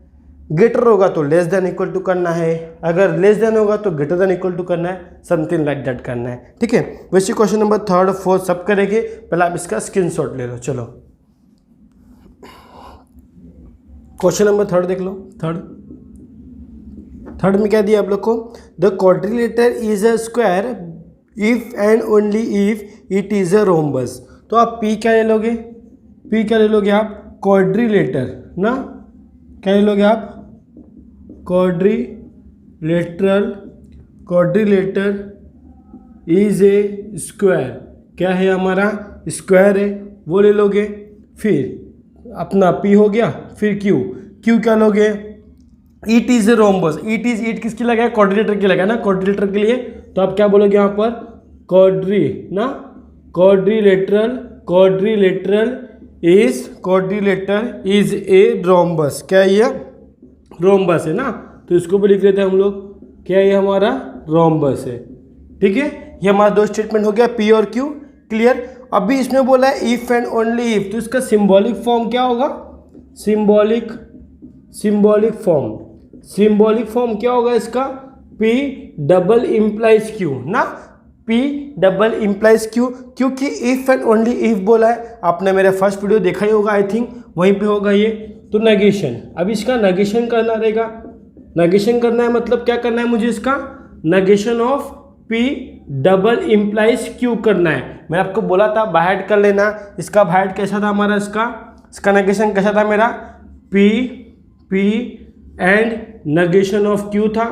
ग्रेटर होगा तो लेस देन इक्वल टू करना है, अगर लेस देन होगा तो ग्रेटर देन इक्वल टू करना है, समथिंग लाइक दैट करना है, ठीक है। वैसे क्वेश्चन नंबर 3, 4 सब करेंगे, पहले आप इसका स्क्रीनशॉट ले लो। चलो क्वेश्चन नंबर 3 देख लो। थर्ड में क्या दिया आप लोग को, the quadrilateral is a square if and only if it is a rhombus. तो आप पी क्या ले लोगे, पी क्या ले लोगे आप, क्वाड्रिलेटर ना, क्या ले लोगे आप, क्वाड्रिलेटर इज ए स्क्वायर, क्या है हमारा, स्क्वायर है, वो ले लोगे। फिर अपना पी हो गया, फिर क्यू क्या लोगे, it is a rhombus. It किसकी लगा है, क्वाड्रिलेटर की लगा है ना, क्वाड्रिलेटर के लिए, तो आप क्या बोलोगे यहाँ पर, क्वाड्रिलेटर इज ए रोम्बस। क्या है ये, रोम्बस है ना, तो इसको भी लिख देते हैं हम लोग, क्या ये हमारा रोम्बस है, ठीक है। ये हमारा दो स्टेटमेंट हो गया, पी और क्यू। क्लियर। अभी इसमें बोला है इफ एंड ओनली इफ, तो इसका सिंबॉलिक फॉर्म क्या होगा, सिंबॉलिक फॉर्म क्या होगा इसका, P डबल इम्प्लाइज Q ना, P डबल इम्प्लाइज Q, क्योंकि इफ एंड ओनली इफ बोला है, आपने मेरा फर्स्ट वीडियो देखा ही होगा, आई थिंक वहीं पे होगा ये। तो नेगेशन, अब इसका नेगेशन करना रहेगा, नेगेशन करना है मतलब क्या करना है मुझे, इसका negation of P double implies Q करना है। मैं आपको बोला था बाहर कर लेना, इसका बाहर कैसा था हमारा, इसका नेगेशन कैसा था मेरा, P and negation of Q था।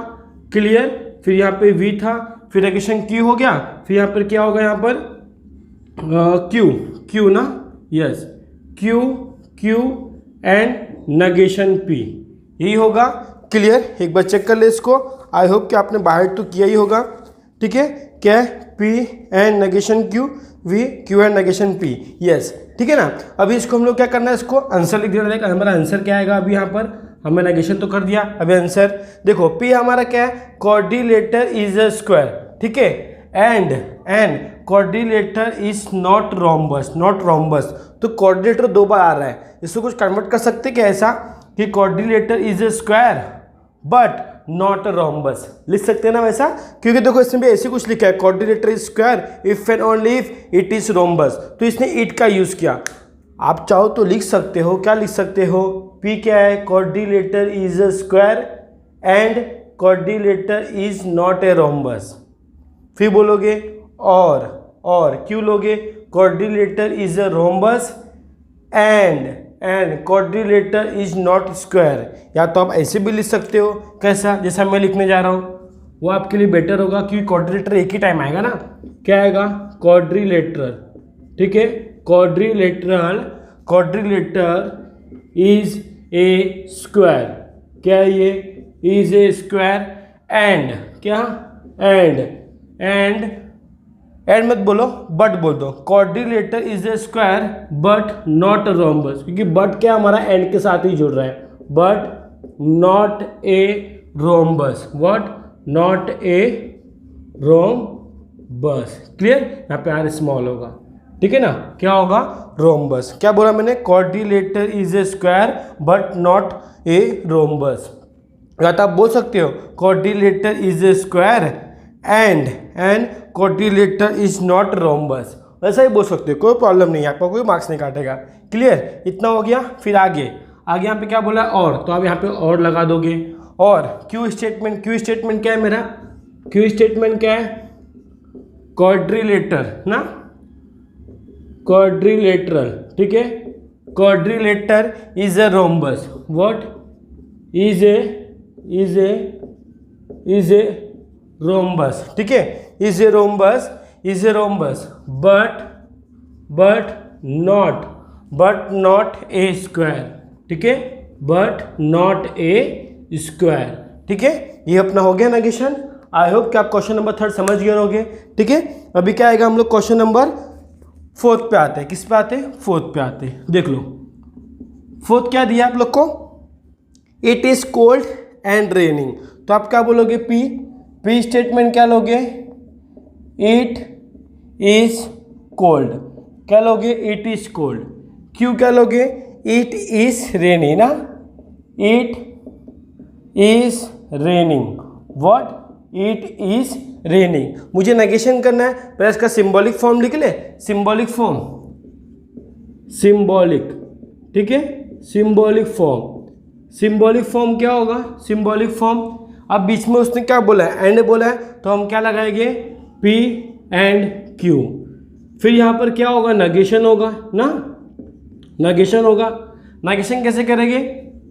क्लियर। फिर यहाँ पे V था, फिर नेगेशन Q हो गया, फिर यहाँ पर क्या होगा, यहाँ पर Q ना, yes, Q and negation P, यही होगा। क्लियर। एक बार चेक कर ले इसको, आई होप कि आपने बाहर तो किया ही होगा, ठीक है। क्या है, P and negation Q, V Q and negation P, yes, ठीक है ना। अभी इसको हम लोग क्या करना है, इसको आंसर लिख देना रहेगा। हमारा आंसर क्या आएगा, अभी यहाँ पर हमने नेगेशन तो कर दिया, अभी आंसर देखो, P हमारा क्या है, क्वाड्रिलेटर इज अ स्क्वायर, ठीक है, and quadrilateral is not rhombus, तो क्वाड्रिलेटर 2 बार आ रहा है, इसको कुछ कन्वर्ट कर सकते क्या ऐसा, कि quadrilateral is a square but not a rhombus, लिख सकते हैं ना वैसा, क्योंकि देखो इसमें भी ऐसे कुछ लिखा है, quadrilateral is square if and only if it is rhombus, तो इसने इट का यूज किया। आप चाहो तो लिख सकते हो, क्या लिख सकते हो, P क्या है, quadrilateral is a square and quadrilateral is not a rhombus. फिर बोलोगे और Q लोगे, quadrilateral is a rhombus and quadrilateral is not square. या तो आप ऐसे भी लिख सकते हो, कैसा, जैसा मैं लिखने जा रहा हूँ, वो आपके लिए बेटर होगा, क्योंकि क्वाड्रिलेटर एक ही टाइम आएगा ना। क्या आएगा, क्वाड्रिलेटर, ठीक है, क्वाड्रिलेटर इज ए स्क्वायर, क्या है ये, इज ए स्क्वायर एंड, क्या एंड मत बोलो, बट बोल दो। Quadrilateral is a square but not a rhombus, क्योंकि बट क्या हमारा एंड के साथ ही जुड़ रहा है, but not a rhombus, what not a rhombus. Clear, यहाँ पे आर स्मॉल होगा, ठीक है ना, क्या होगा रोम्बस। क्या बोला मैंने, quadrilateral is a square but not a rhombus. या तो आप बोल सकते हो quadrilateral is a square and quadrilateral is not rhombus, वैसा ही बोल सकते हो, कोई प्रॉब्लम नहीं है, आपको कोई मार्क्स नहीं काटेगा। क्लियर, इतना हो गया। फिर आगे यहाँ पे क्या बोला, और, तो आप यहाँ पे और लगा दोगे। और क्यू स्टेटमेंट क्या है मेरा, क्यू स्टेटमेंट क्या है, क्वाड्रिलेटर ना, क्वाड्रिलेटरल, ठीक है, quadrilateral is a rhombus, what is a rhombus, ठीक है, is a rhombus but not a square, ठीक है, बट नॉट ए स्क्वायर, ठीक है। ये अपना हो गया नेगेशन। आई होप कि आप क्वेश्चन नंबर 3 समझ गए होंगे, ठीक है। अभी क्या आएगा, हम लोग क्वेश्चन नंबर 4 पे आते हैं। किस पे आते हैं, 4 पे आते हैं। देख लो 4 क्या दिया आप लोग को, it is cold and raining, तो आप क्या बोलोगे, पी स्टेटमेंट क्या लोगे, इट इज कोल्ड, क्या लोगे, इट इज कोल्ड। क्यू क्या लोगे, इट इज रेनिंग ना, it is raining, what it is raining. मुझे नेगेशन करना है, पहले इसका सिंबॉलिक फॉर्म लिख ले, सिंबॉलिक, ठीक है, सिंबॉलिक फॉर्म क्या होगा, सिंबॉलिक फॉर्म। अब बीच में उसने क्या बोला है, एंड बोला है, तो हम क्या लगाएंगे, पी एंड क्यू। फिर यहाँ पर क्या होगा, नेगेशन होगा ना, नेगेशन कैसे करेंगे,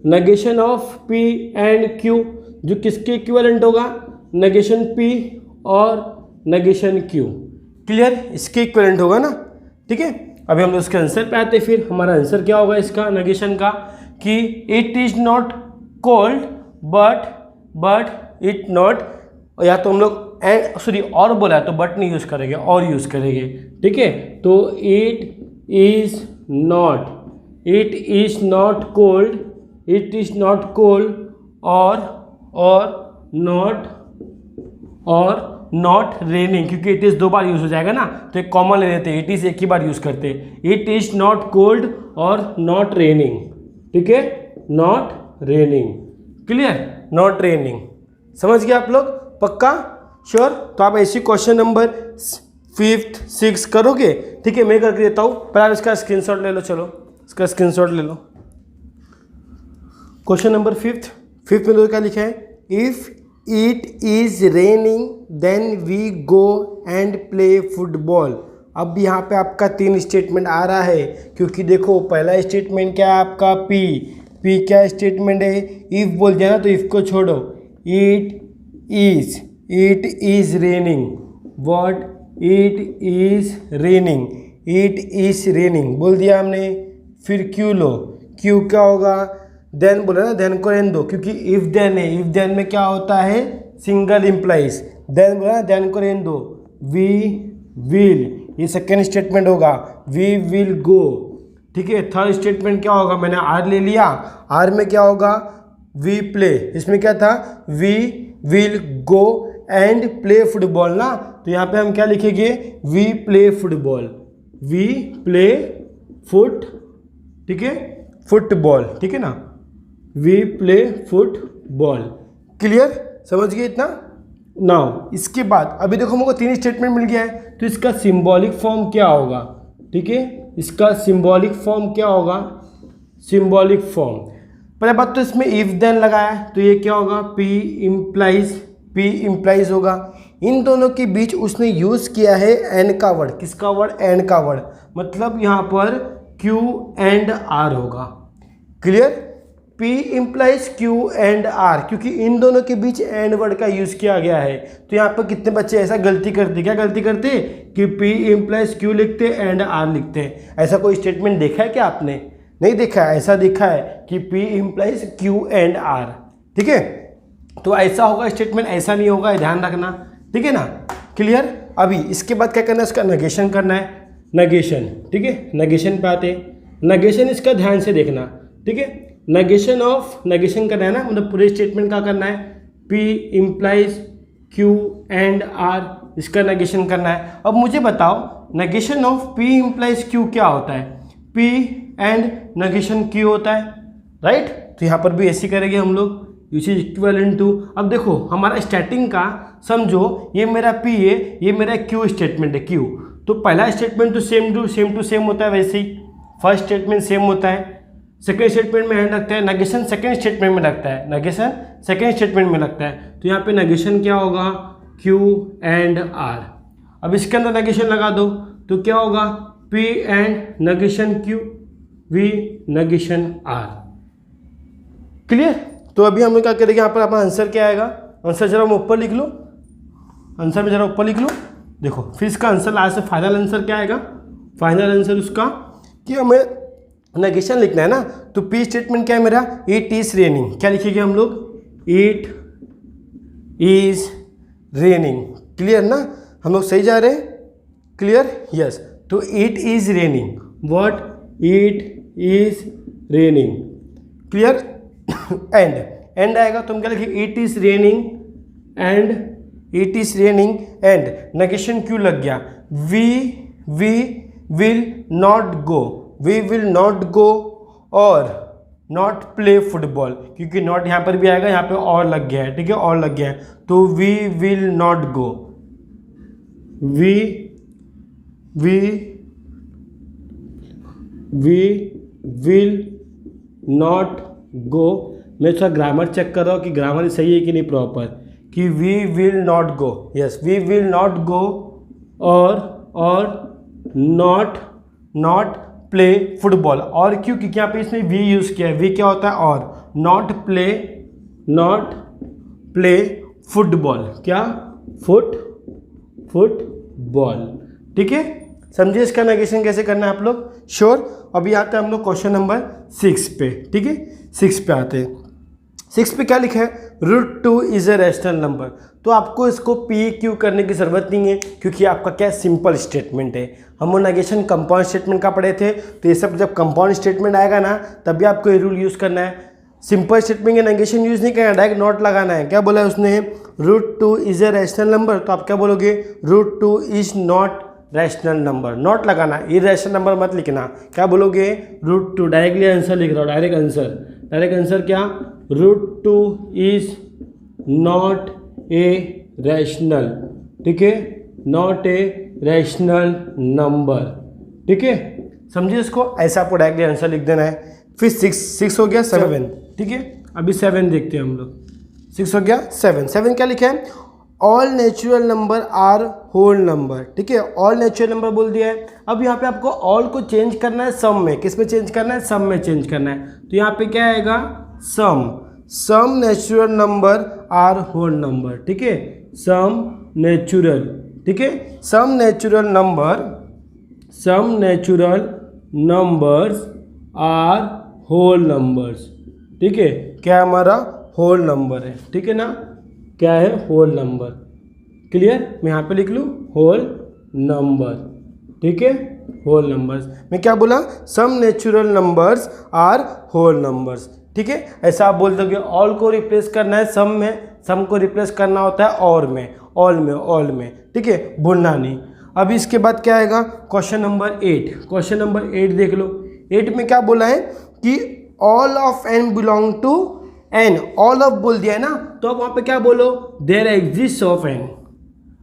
negation of P and Q, जो किसके इक्विवेलेंट होगा, नेगेशन पी और नेगेशन क्यू। क्लियर, इसके इक्विवेलेंट होगा ना, ठीक है। अभी हम लोग इसके आंसर पे आते हैं। फिर हमारा आंसर क्या होगा इसका नेगेशन का, कि it is not cold but it not, या तो हम लोग और बोला है तो बट नहीं यूज करेंगे, और यूज करेंगे, ठीक है। तो इट इज नॉट कोल्ड और नॉट रेनिंग, क्योंकि इट इज 2 बार यूज हो जाएगा ना, तो एक कॉमन ले लेते हैं, इट इज एक ही बार यूज करते हैं। इट इज नॉट कोल्ड और नॉट रेनिंग, ठीक है, not raining. Clear, not raining, समझ गए आप लोग, पक्का, श्योर। तो आप ऐसी क्वेश्चन नंबर 5th 6 करोगे, ठीक है, मैं करके देता हूँ। पर आप इसका स्क्रीनशॉट ले लो, चलो इसका स्क्रीनशॉट ले लो। क्वेश्चन नंबर 5th में तो क्या लिखा है, if it is raining then we go and play football. अब यहाँ पे आपका 3 स्टेटमेंट आ रहा है, क्योंकि देखो पहला स्टेटमेंट क्या है आपका, पी क्या स्टेटमेंट है, इफ बोल दिया ना, तो इफ को छोड़ो, it is raining, what it is raining बोल दिया हमने। फिर क्यू लो, क्यू क्या होगा, देन बोला ना, देन को रहने दो, क्योंकि इफ देन है, इफ देन में क्या होता है, सिंगल इम्प्लाइज। देन बोला ना, देन को रहने दो, वी विल, ये सेकेंड स्टेटमेंट होगा, वी विल गो, ठीक है। थर्ड स्टेटमेंट क्या होगा, मैंने आर ले लिया, आर में क्या होगा, वी प्ले, इसमें क्या था, we will go and play football ना, तो यहाँ पे हम क्या लिखेंगे, वी प्ले फुटबॉल, ठीक है, फुटबॉल, ठीक है ना, वी प्ले फुटबॉल। क्लियर, समझ गए इतना। नाउ इसके बाद अभी देखो हमको 3 स्टेटमेंट मिल गया है, तो इसका सिंबॉलिक फॉर्म क्या होगा, ठीक है, इसका सिंबॉलिक फॉर्म क्या होगा, सिंबॉलिक फॉर्म। पहले बात तो इसमें इफ देन लगाया, तो ये क्या होगा, पी इम्प्लाइज होगा। इन दोनों के बीच उसने यूज़ किया है एंड का वर्ड, किसका वर्ड, एंड का वर्ड, मतलब यहाँ पर क्यू एंड आर होगा। Clear, P implies Q and R, क्योंकि इन दोनों के बीच एंड वर्ड का यूज़ किया गया है। तो यहाँ पर कितने बच्चे ऐसा गलती करते, क्या गलती करते, कि पी इम्प्लाइज क्यू लिखते एंड आर लिखते। ऐसा कोई स्टेटमेंट देखा है क्या आपने, नहीं देखा है, ऐसा देखा है कि P implies Q and R, ठीक है। तो ऐसा होगा स्टेटमेंट, ऐसा नहीं होगा, ध्यान रखना, ठीक है ना, क्लियर। अभी इसके बाद क्या करना है, इसका नेगेशन करना है, नेगेशन, ठीक है। नेगेशन पे आते हैं, नेगेशन इसका ध्यान से देखना, ठीक है। नेगेशन करना है ना, मतलब पूरे स्टेटमेंट का करना है, P implies Q and R, इसका नेगेशन करना है। अब मुझे बताओ negation of P implies Q क्या होता है, P एंड नेगेशन Q होता है, राइट। तो यहाँ पर भी ऐसे करेंगे हम लोग, विच इज इक्विवेलेंट टू, अब देखो हमारा स्टार्टिंग का समझो, ये मेरा P है, ये मेरा Q स्टेटमेंट है, Q। तो पहला स्टेटमेंट तो सेम टू सेम होता है, वैसे ही फर्स्ट स्टेटमेंट सेम होता है, सेकेंड स्टेटमेंट में हैंड रखता है, नेगेशन सेकेंड स्टेटमेंट में लगता है, नेगेशन सेकेंड स्टेटमेंट में लगता है। तो यहाँ पे नेगेशन क्या होगा, Q एंड R। अब इसके अंदर नेगेशन लगा दो तो क्या होगा, P and negation Q, V negation R, clear. तो अभी हम लोग क्या करेंगे, यहाँ पर अपना आंसर क्या आएगा, आंसर जरा मैं ऊपर लिख लो, आंसर में जरा ऊपर लिख लो, देखो फिर इसका आंसर लास्ट से फाइनल आंसर क्या आएगा, फाइनल आंसर उसका कि हमें नेगेशन लिखना है ना। तो P स्टेटमेंट क्या है मेरा, इट इज रेनिंग, क्या लिखेंगे हम लोग, इट इज रेनिंग, क्लियर ना, हम लोग सही जा रहे हैं, क्लियर, यस। तो it is raining, what, it is raining, clear. And आएगा तो हम क्या लिखेंगे, it is raining and, it is raining and negation क्यों लग गया, we will not go, we will not go और नॉट प्ले फुटबॉल, क्योंकि नॉट यहाँ पर भी आएगा, यहाँ पे और लग गया है, ठीक है, और लग गया है, तो we will not go, we will not go. मैं थोड़ा ग्रामर चेक कर रहा हूँ कि ग्रामर सही है कि नहीं प्रॉपर, कि we will not go, yes, we will not go और नॉट प्ले फुटबॉल, और क्यों, क्योंकि यहाँ पे इसमें वी यूज़ किया है, वी क्या होता है, और नॉट प्ले फुटबॉल, क्या, फुटबॉल, ठीक है। समझिए इसका नेगेशन कैसे करना है आप लोग, श्योर। अभी आते हैं हम लोग क्वेश्चन नंबर 6 पे, ठीक है, 6 पे आते हैं। 6 पे क्या लिखा है, √2 इज अ रैशनल नंबर। तो आपको इसको PQ करने की ज़रूरत नहीं है, क्योंकि आपका क्या सिंपल स्टेटमेंट है। हम नेगेशन कंपाउंड स्टेटमेंट का पढ़े थे, तो ये सब जब कंपाउंड स्टेटमेंट आएगा ना, तभी आपको ये रूल यूज़ करना है। सिंपल स्टेटमेंट का नेगेशन यूज़ नहीं करना, डायरेक्ट नॉट लगाना है। क्या बोला है उसने, √2 इज अ रैशनल नंबर, तो आप क्या बोलोगे, √2 is not rational number, not लगाना, इरैशनल नंबर मत लिखना। क्या बोलोगे, √2, डायरेक्टली आंसर लिख रहा हूँ, डायरेक्ट आंसर क्या, √2 इज नॉट ए रैशनल, ठीक है, नॉट ए रैशनल नंबर, ठीक है, समझिए इसको, ऐसा आपको डायरेक्टली आंसर लिख देना है। फिर 6 हो गया, 7, ठीक है। अभी 7 देखते हैं हम लोग, 6 हो गया, 7 क्या लिखा है, all natural number are whole number, ठीक है, ऑल नेचुरल नंबर बोल दिया है। अब यहाँ पे आपको ऑल को चेंज करना है सम में, किस में चेंज करना है, सम में चेंज करना है। तो यहाँ पे क्या आएगा, some natural number are whole number, ठीक है, सम नेचुरल, ठीक है, some natural numbers are whole numbers, ठीक है, क्या हमारा होल नंबर है, ठीक है ना, क्या है, होल नंबर, क्लियर। मैं यहाँ पे लिख लूँ होल नंबर, ठीक है, होल नंबर्स। मैं क्या बोला, some natural numbers are whole numbers, ठीक है। ऐसा आप बोल दोगे, ऑल को रिप्लेस करना है सम में, सम को रिप्लेस करना होता है और में, ऑल में, ठीक है, भूलना नहीं। अभी इसके बाद क्या आएगा, क्वेश्चन नंबर 8 देख लो। 8 में क्या बोला है कि all of n belong to n, all of बोल दिया है ना, तो अब वहाँ पे क्या बोलो, देयर एग्जिस्ट ऑफ n।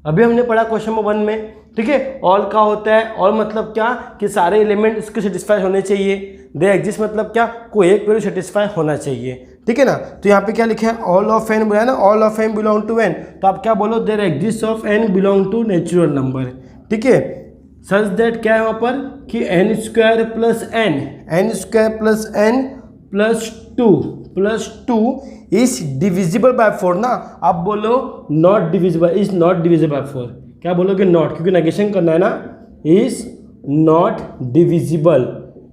अभी हमने पढ़ा क्वेश्चन नंबर 1 में, ठीक है, ऑल का होता है, ऑल मतलब क्या, कि सारे एलिमेंट इसके सेटिस्फाई होने चाहिए। देयर एग्जिस्ट मतलब क्या, कोई एक वैल्यू सेटिस्फाई होना चाहिए, ठीक है ना। तो यहाँ पे क्या लिखा है, ऑल ऑफ n बोला है ना, all of n belong to n, तो आप क्या बोलो, there exist of n belong to natural number, ठीक है, सच दैट क्या है वहाँ पर कि n² plus n plus 2 is divisible by 4 ना। आप बोलो not divisible, is not divisible by 4। क्या बोलोगे, नॉट, क्योंकि नेगेशन करना है ना, is not divisible,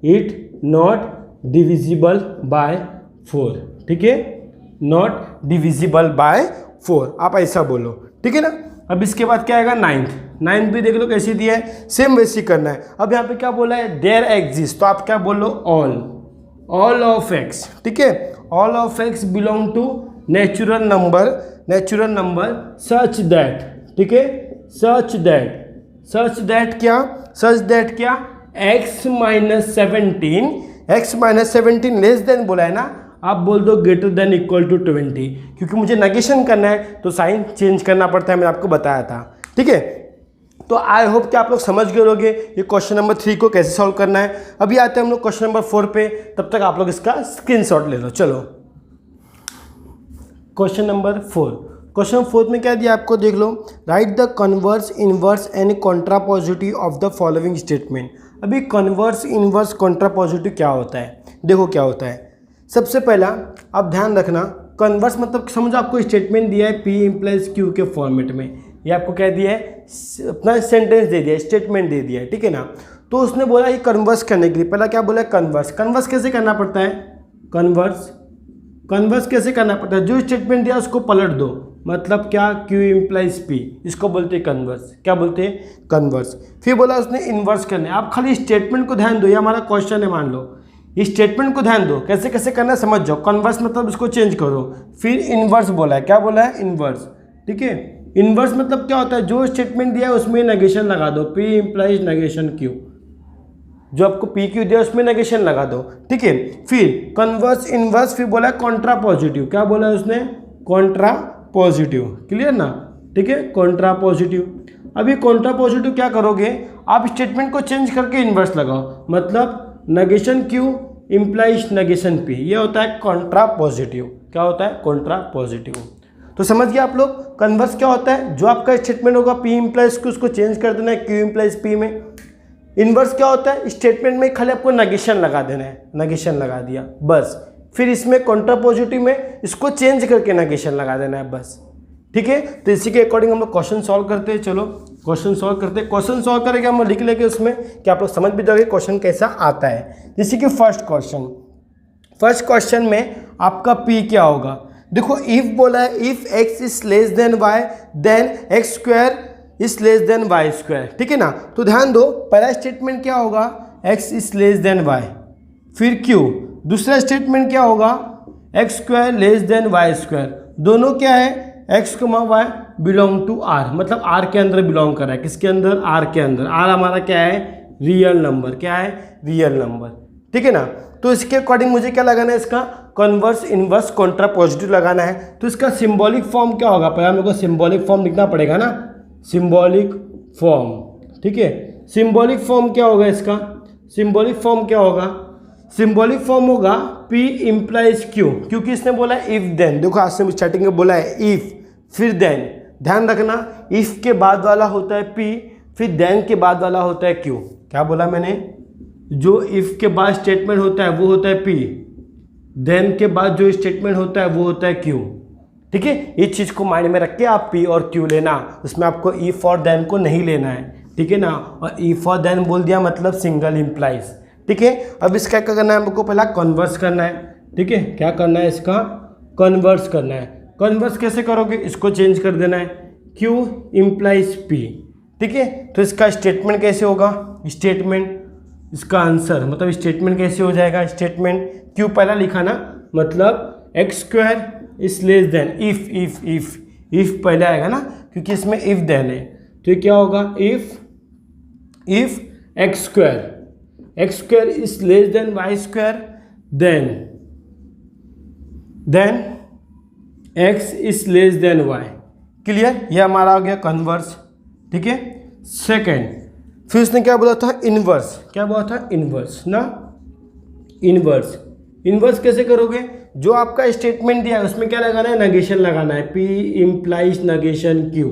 it not divisible by 4, ठीक है, नॉट डिविजिबल बाय 4, आप ऐसा बोलो, ठीक है ना। अब इसके बाद क्या आएगा, नाइन्थ भी देख लो कैसी दिया है, सेम वैसी करना है। अब यहाँ पे क्या बोला है, देयर एग्जिस्ट, तो आप क्या बोलो, ऑल ऑफ एक्स, ठीक है, all of x belong to natural number such that, ठीक है, सच दैट क्या x माइनस 17 लेस देन बोला है ना, आप बोल दो ग्रेटर देन इक्वल टू 20, क्योंकि मुझे नेगेशन करना है तो साइन चेंज करना पड़ता है, मैंने आपको बताया था, ठीक है। तो आई होप कि आप लोग समझ गए होंगे ये क्वेश्चन नंबर 3 को कैसे सॉल्व करना है। अभी आते हैं हम लोग क्वेश्चन नंबर 4 पे, तब तक आप लोग इसका स्क्रीनशॉट ले लो। चलो क्वेश्चन नंबर 4, क्वेश्चन 4 में क्या दिया आपको, देख लो, write the converse inverse and contrapositive of the following statement. अभी कन्वर्स इनवर्स कॉन्ट्रापोजिटिव क्या होता है, देखो क्या होता है। सबसे पहला आप ध्यान रखना, कन्वर्स मतलब समझो आपको स्टेटमेंट दिया है P इम्प्लाइज Q के फॉर्मेट में, ये आपको क्या दिया है, अपना सेंटेंस दे दिया है, स्टेटमेंट दे दिया है, ठीक है ना। तो उसने बोला ये कन्वर्स करने के लिए पहला क्या बोला है, कन्वर्स कैसे करना पड़ता है, कन्वर्स कैसे करना पड़ता है, जो स्टेटमेंट दिया उसको पलट दो, मतलब क्या, Q इम्प्लाइज P, इसको बोलते हैं कन्वर्स, क्या बोलते हैं, कन्वर्स। फिर बोला उसने इन्वर्स करने, आप खाली स्टेटमेंट को ध्यान दो, ये हमारा क्वेश्चन है, मान लो इस स्टेटमेंट को ध्यान दो, कैसे कैसे करना है समझ जाओ। कन्वर्स मतलब इसको चेंज करो, फिर इन्वर्स बोला है, क्या बोला है, इन्वर्स, ठीक है। इन्वर्स मतलब क्या होता है, जो स्टेटमेंट दिया है उसमें नेगेशन लगा दो, P इम्प्लाइज नेगेशन Q, जो आपको PQ दिया उसमें नेगेशन लगा दो, ठीक है। फिर कन्वर्स इन्वर्स, फिर बोला है कॉन्ट्रा पॉजिटिव, क्या बोला है उसने, कॉन्ट्रा पॉजिटिव, क्लियर ना, ठीक है, कॉन्ट्रा पॉजिटिव। अभी कॉन्ट्रा पॉजिटिव क्या करोगे, आप स्टेटमेंट को चेंज करके इन्वर्स लगाओ, मतलब negation Q implies negation P, ये होता है कॉन्ट्रा पॉजिटिव, क्या होता है, कॉन्ट्रा पॉजिटिव। तो समझ गया आप लोग, कन्वर्स क्या होता है, जो आपका स्टेटमेंट होगा P इम्प्लाइज Q, उसको चेंज कर देना है Q इम्प्लाइज P में। इन्वर्स क्या होता है, स्टेटमेंट में खाली आपको नेगेशन लगा देना है, नेगेशन लगा दिया बस, फिर इसमें कॉन्ट्रा पॉजिटिव में इसको चेंज करके नेगेशन लगा देना है बस, ठीक है। तो इसी के अकॉर्डिंग हम लोग क्वेश्चन सॉल्व करते हैं। चलो क्वेश्चन सॉल्व करते हैं, क्वेश्चन सॉल्व करेंगे हम लिख लेंगे उसमें कि आप लोग समझ भी जाओगे क्वेश्चन कैसा आता है। जैसे कि फर्स्ट क्वेश्चन में आपका P क्या होगा, देखो इफ बोला है, if x is less than y then x square is less than y square, ठीक है ना। तो ध्यान दो, पहला स्टेटमेंट क्या होगा, x is less than y, फिर Q, दूसरा स्टेटमेंट क्या होगा, x square less than y square, दोनों क्या है, x कमा y बिलोंग टू r, मतलब r के अंदर बिलोंग कर रहा है, किसके अंदर, r के अंदर। r हमारा क्या है, रियल नंबर, क्या है, रियल नंबर, ठीक है ना। तो इसके अकॉर्डिंग मुझे क्या लगाना है, इसका कन्वर्स इन्वर्स कॉन्ट्रा पॉजिटिव लगाना है। तो इसका सिंबॉलिक फॉर्म क्या होगा, पहले हम लोग को सिंबॉलिक फॉर्म लिखना पड़ेगा ना, सिंबॉलिक फॉर्म, ठीक है। सिंबॉलिक फॉर्म क्या होगा इसका, सिंबॉलिक फॉर्म क्या होगा, सिंबॉलिक फॉर्म होगा P इम्प्लाइज Q, क्योंकि इसने बोला है इफ देन, देखो आज से स्टार्टिंग में बोला है इफ फिर देन, ध्यान रखना इफ के बाद वाला होता है P, फिर देन के बाद वाला होता है Q। क्या बोला मैंने, जो इफ के बाद स्टेटमेंट होता है वो होता है P, देन के बाद जो स्टेटमेंट होता है वो होता है Q, ठीक है। इस चीज़ को माइंड में रख के आप P और Q लेना, उसमें आपको इफ और देन को नहीं लेना है, ठीक है ना। और इफ और देन बोल दिया मतलब सिंगल इम्प्लाइज, ठीक है। अब इसका क्या करना है, हमको पहला कन्वर्स करना है, ठीक है। क्या करना है, इसका कन्वर्स करना है। कन्वर्स कैसे करोगे, इसको चेंज कर देना है, Q इम्प्लाइज P, ठीक है। तो इसका स्टेटमेंट कैसे होगा, स्टेटमेंट, इसका आंसर मतलब स्टेटमेंट कैसे हो जाएगा, स्टेटमेंट Q पहला लिखा ना, मतलब x square is less then, if पहले आएगा ना, क्योंकि इसमें इफ देन है। तो ये क्या होगा, if x square is less than y square then x is less than y, clear. ये हमारा हो गया कन्वर्स, ठीक है। सेकेंड, फिर उसने क्या बोला था, इन्वर्स, क्या बोला था, इन्वर्स ना, इन्वर्स कैसे करोगे, जो आपका स्टेटमेंट दिया है उसमें क्या लगाना है, नेगेशन लगाना है, P इम्प्लाइज नेगेशन Q,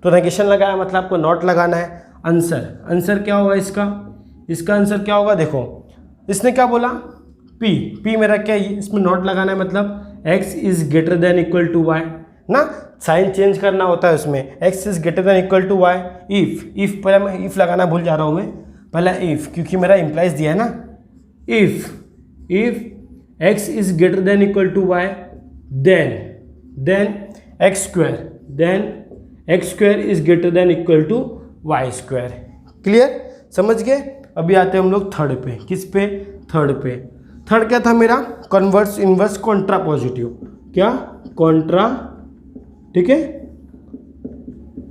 तो नेगेशन लगाया मतलब आपको नॉट लगाना है। आंसर क्या होगा इसका आंसर क्या होगा, देखो इसने क्या बोला, P मेरा क्या है, इसमें नॉट लगाना है, मतलब x is greater than equal to y ना, साइन चेंज करना होता है उसमें, x is greater than equal to y। If पहले मैं इफ लगाना भूल जा रहा हूँ, मैं पहला इफ, क्योंकि मेरा इम्प्लाइज दिया है ना, if x is greater than equal to y then x square is greater than equal to y square. Clear, समझ गए। अभी आते हैं हम लोग थर्ड पे। किस पे? थर्ड पे। थर्ड क्या था मेरा? Converse, inverse, Contra positive. क्या? कॉन्ट्रा, ठीक है।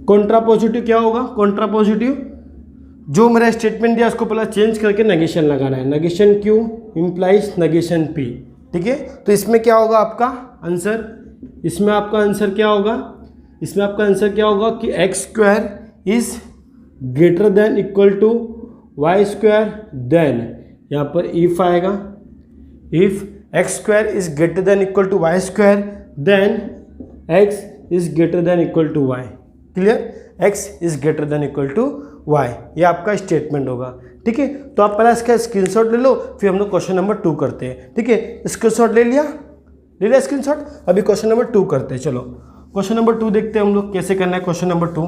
कॉन्ट्रा पॉजिटिव क्या होगा? कॉन्ट्रा पॉजिटिव जो मेरा स्टेटमेंट दिया उसको पहले चेंज करके नेगेशन लगाना है। Negation Q implies negation P, ठीक है। तो इसमें क्या होगा आपका आंसर? इसमें आपका आंसर क्या होगा? इसमें आपका आंसर क्या होगा कि x square is greater than equal to y square. Then यहाँ पर इफ आएगा, if x square is greater than equal to y square then x is greater than equal to y. Clear, x is greater than equal to y, ये आपका statement होगा, ठीक है। तो आप पहले इसका स्क्रीनशॉट ले लो, फिर हम लोग क्वेश्चन नंबर 2 करते हैं, ठीक है। स्क्रीनशॉट ले लिया स्क्रीनशॉट। अभी क्वेश्चन नंबर 2 करते हैं। चलो क्वेश्चन नंबर 2 देखते हैं हम लोग कैसे करना है क्वेश्चन नंबर 2,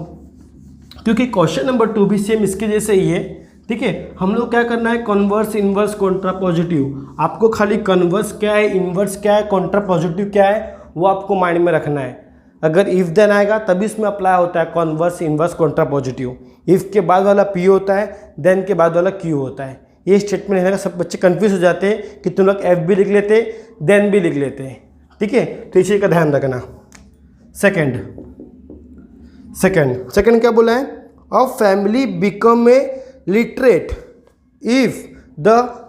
क्योंकि क्वेश्चन नंबर 2 भी सेम इसके जैसे ही है, ठीक है। हम लोग क्या करना है? Converse, inverse, Contra positive. आपको खाली कन्वर्स क्या है, इनवर्स क्या है, कॉन्ट्रा पॉजिटिव क्या है, वो आपको माइंड में रखना है। अगर इफ देन आएगा तभी इसमें अप्लाई होता है converse, inverse, Contra positive. If के बाद वाला पी होता है, देन के बाद वाला क्यू होता है। ये स्टेटमेंट है ना, सब बच्चे कंफ्यूज हो जाते हैं कि तुम लोग एफ भी लिख लेते, देन भी लिख लेते हैं, ठीक है। तो इसी का ध्यान रखना। सेकंड क्या बोला है? अ family become a literate if the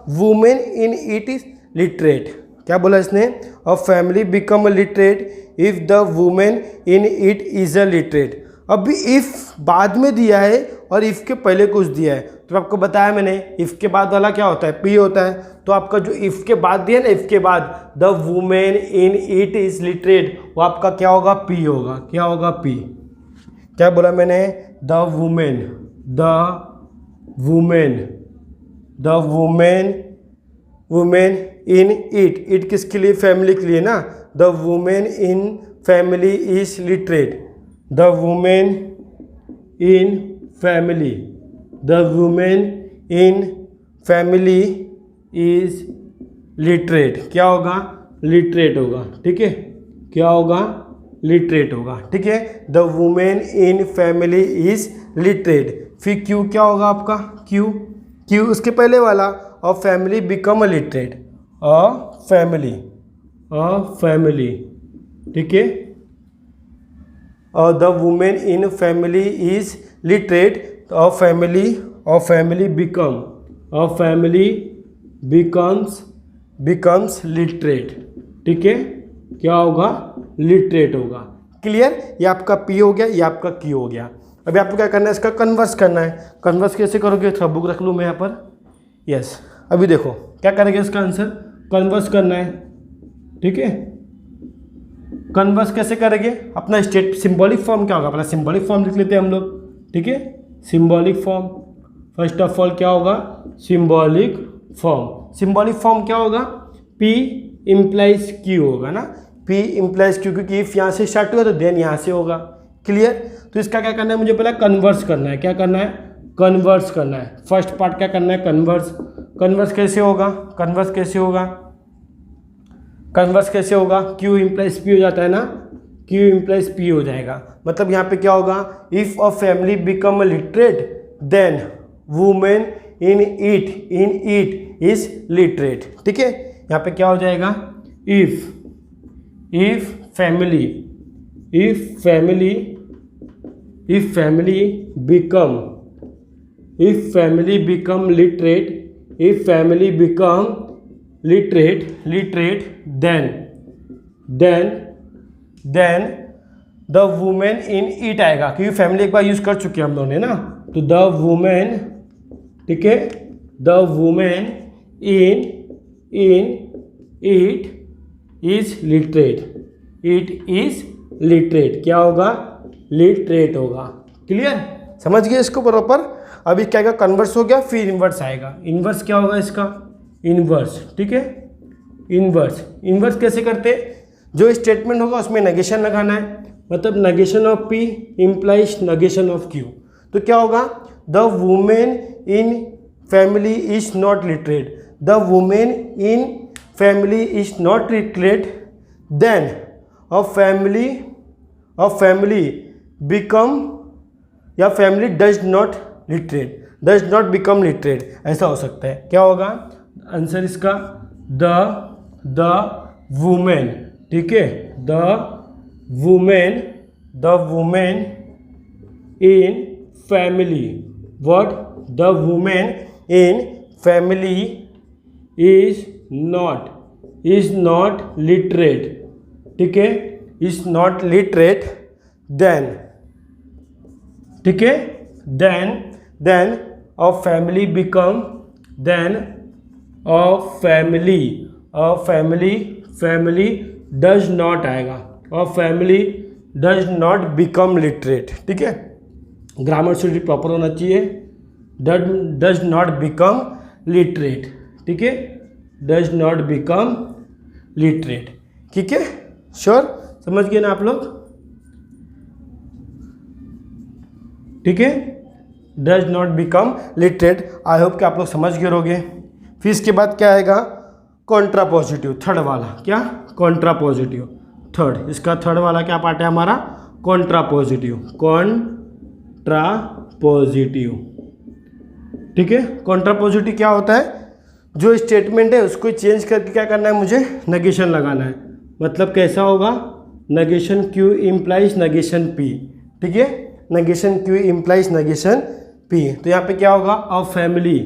women in it is literate. क्या बोला इसने? अ family become literate if the women in it is a literate. अभी इफ बाद में दिया है और इफ के पहले कुछ दिया है, तो आपको बताया मैंने इफ के बाद वाला क्या होता है? पी होता है। तो आपका जो इफ के बाद दिया ना, इफ के बाद the women in it is literate, वो आपका क्या होगा? पी होगा। क्या होगा? पी। क्या बोला मैंने? द वुमेन इन इट किसके लिए? फैमिली के लिए ना। The women in family is literate. The women in family is literate. क्या होगा? लिटरेट होगा, ठीक है। क्या होगा? लिटरेट होगा, ठीक है। The women in family is literate. फिर क्यू क्या होगा आपका? क्यू उसके पहले वाला, अ family become a literate. A family, ठीक है। The women in family is literate. A family becomes literate, ठीक है। क्या होगा? लिटरेट होगा। क्लियर, ये आपका पी हो गया, ये आपका क्यू हो गया। अभी आपको क्या करना है? इसका कन्वर्स करना है। कन्वर्स कैसे करोगे? थोड़ा बुक रख लूँ मैं यहाँ पर। यस, अभी देखो क्या करेंगे इसका आंसर? कन्वर्स करना है, ठीक है। कन्वर्स कैसे करेंगे? अपना स्टेट सिंबॉलिक फॉर्म क्या होगा? अपना सिंबॉलिक फॉर्म लिख लेते हैं हम लोग, ठीक है। Symbolic form, first of all क्या होगा? सिंबॉलिक फॉर्म क्या होगा? पी इम्प्लाइज क्यू होगा ना। पी इम्प्लाइज क्यू, क्योंकि इफ यहाँ से स्टार्ट होगा तो देन यहाँ से होगा। क्लियर, तो इसका क्या करना है? मुझे पहले कन्वर्स करना है। क्या करना है? कन्वर्स करना है। फर्स्ट पार्ट क्या करना है? कन्वर्स कैसे होगा? क्यू इम्प्लाइज पी हो जाता है ना, क्यू इम्प्लाइज पी हो जाएगा। मतलब यहाँ पे क्या होगा? If a family become a literate then women in it is literate, ठीक है। यहाँ पे क्या हो जाएगा? If family become literate then the women in it आएगा, क्योंकि फैमिली एक बार यूज कर चुके हैं हम लोगों ने ना। तो द वुमेन, ठीक है, the women in it is literate. क्या होगा? लिटरेट होगा। क्लियर, समझ गए इसको प्रॉपर। अभी क्या आएगा? कन्वर्स हो गया, फिर इनवर्स आएगा। इनवर्स क्या होगा इसका? इनवर्स, ठीक है। इनवर्स कैसे करते? जो स्टेटमेंट होगा उसमें नेगेशन लगाना है। मतलब negation of P implies negation of Q. तो क्या होगा? The women in family is not literate. The women in family is not literate then a family become या family does not become literate, ऐसा हो सकता है। क्या होगा आंसर इसका? द वुमेन, ठीक है, the women in family, what? The women in family is not literate, ठीक है, इज नॉट लिटरेट, देन, ठीक है, then a family become, then a family does not आएगा, a family does not become literate, ठीक है, grammar से proper होना चाहिए, डज नॉट बिकम लिटरेट, ठीक है, डज नॉट बिकम लिटरेट, ठीक है, श्योर, समझ गए ना आप लोग? ठीक है, does not become literate, I hope कि आप लोग समझ गए होंगे। फिर इसके बाद क्या आएगा? कॉन्ट्रापोजिटिव, थर्ड वाला, क्या? कॉन्ट्रापोजिटिव, थर्ड, इसका थर्ड वाला क्या पार्ट है हमारा? कॉन्ट्रापोजिटिव, ठीक है। कॉन्ट्रापोजिटिव क्या होता है? जो स्टेटमेंट है उसको चेंज करके क्या करना है मुझे? नेगेशन लगाना है। मतलब कैसा होगा? Negation Q implies negation P, ठीक है, negation Q implies negation P। तो यहाँ पे क्या होगा? अ फैमिली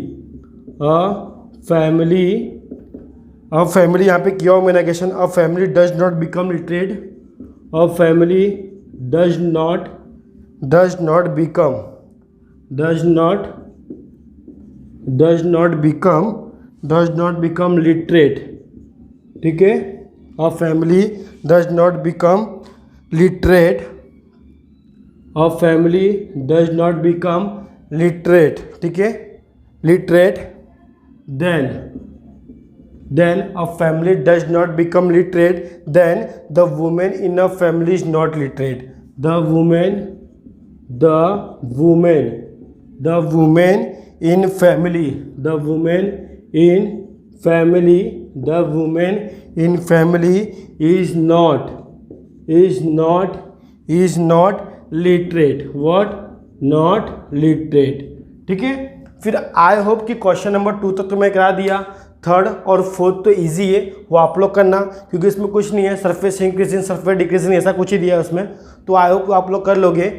यहाँ पे किया हुआ negation, a family does not become literate, a family does not become literate, ठीक है, अ family does not become literate, a family does not become literate, ठीक है, literate, then a family does not become literate, then the woman in a family is not literate, the woman in family is not literate, what? Not literate, ठीक है। फिर I hope कि question number 2 तक तो मैं करा दिया, third और फोर्थ तो इजी है, वो आप लोग करना, क्योंकि इसमें कुछ नहीं है, सरफेस इंक्रीजिंग सरफेस डिक्रीजिंग ऐसा कुछ ही दिया है उसमें, तो आई होप आप लोग कर लोगे।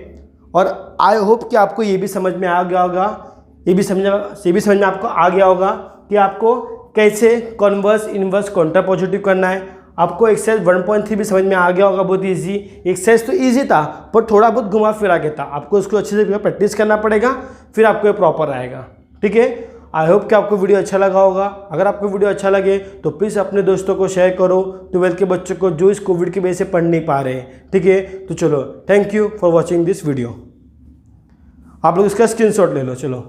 और आई होप कि आपको ये भी समझ में आ गया होगा, ये भी समझ में आपको आ गया होगा कि आपको कैसे कन्वर्स इनवर्स कॉन्ट्रापोजिटिव करना है। आपको एक्सरसाइज 1.3 भी समझ में आ गया होगा, बहुत ईजी एक्सरसाइज, तो ईजी था पर थोड़ा बहुत घुमा फिरा के था, आपको इसको अच्छे से प्रैक्टिस करना पड़ेगा, फिर आपको ये प्रॉपर आएगा, ठीक है। आई होप कि आपको वीडियो अच्छा लगा होगा। अगर आपको वीडियो अच्छा लगे तो प्लीज़ अपने दोस्तों को शेयर करो, 12th के बच्चों को जो इस कोविड की वजह से पढ़ नहीं पा रहे हैं, ठीक है। तो चलो, thank you for watching this video. आप लोग इसका स्क्रीनशॉट ले लो, चलो।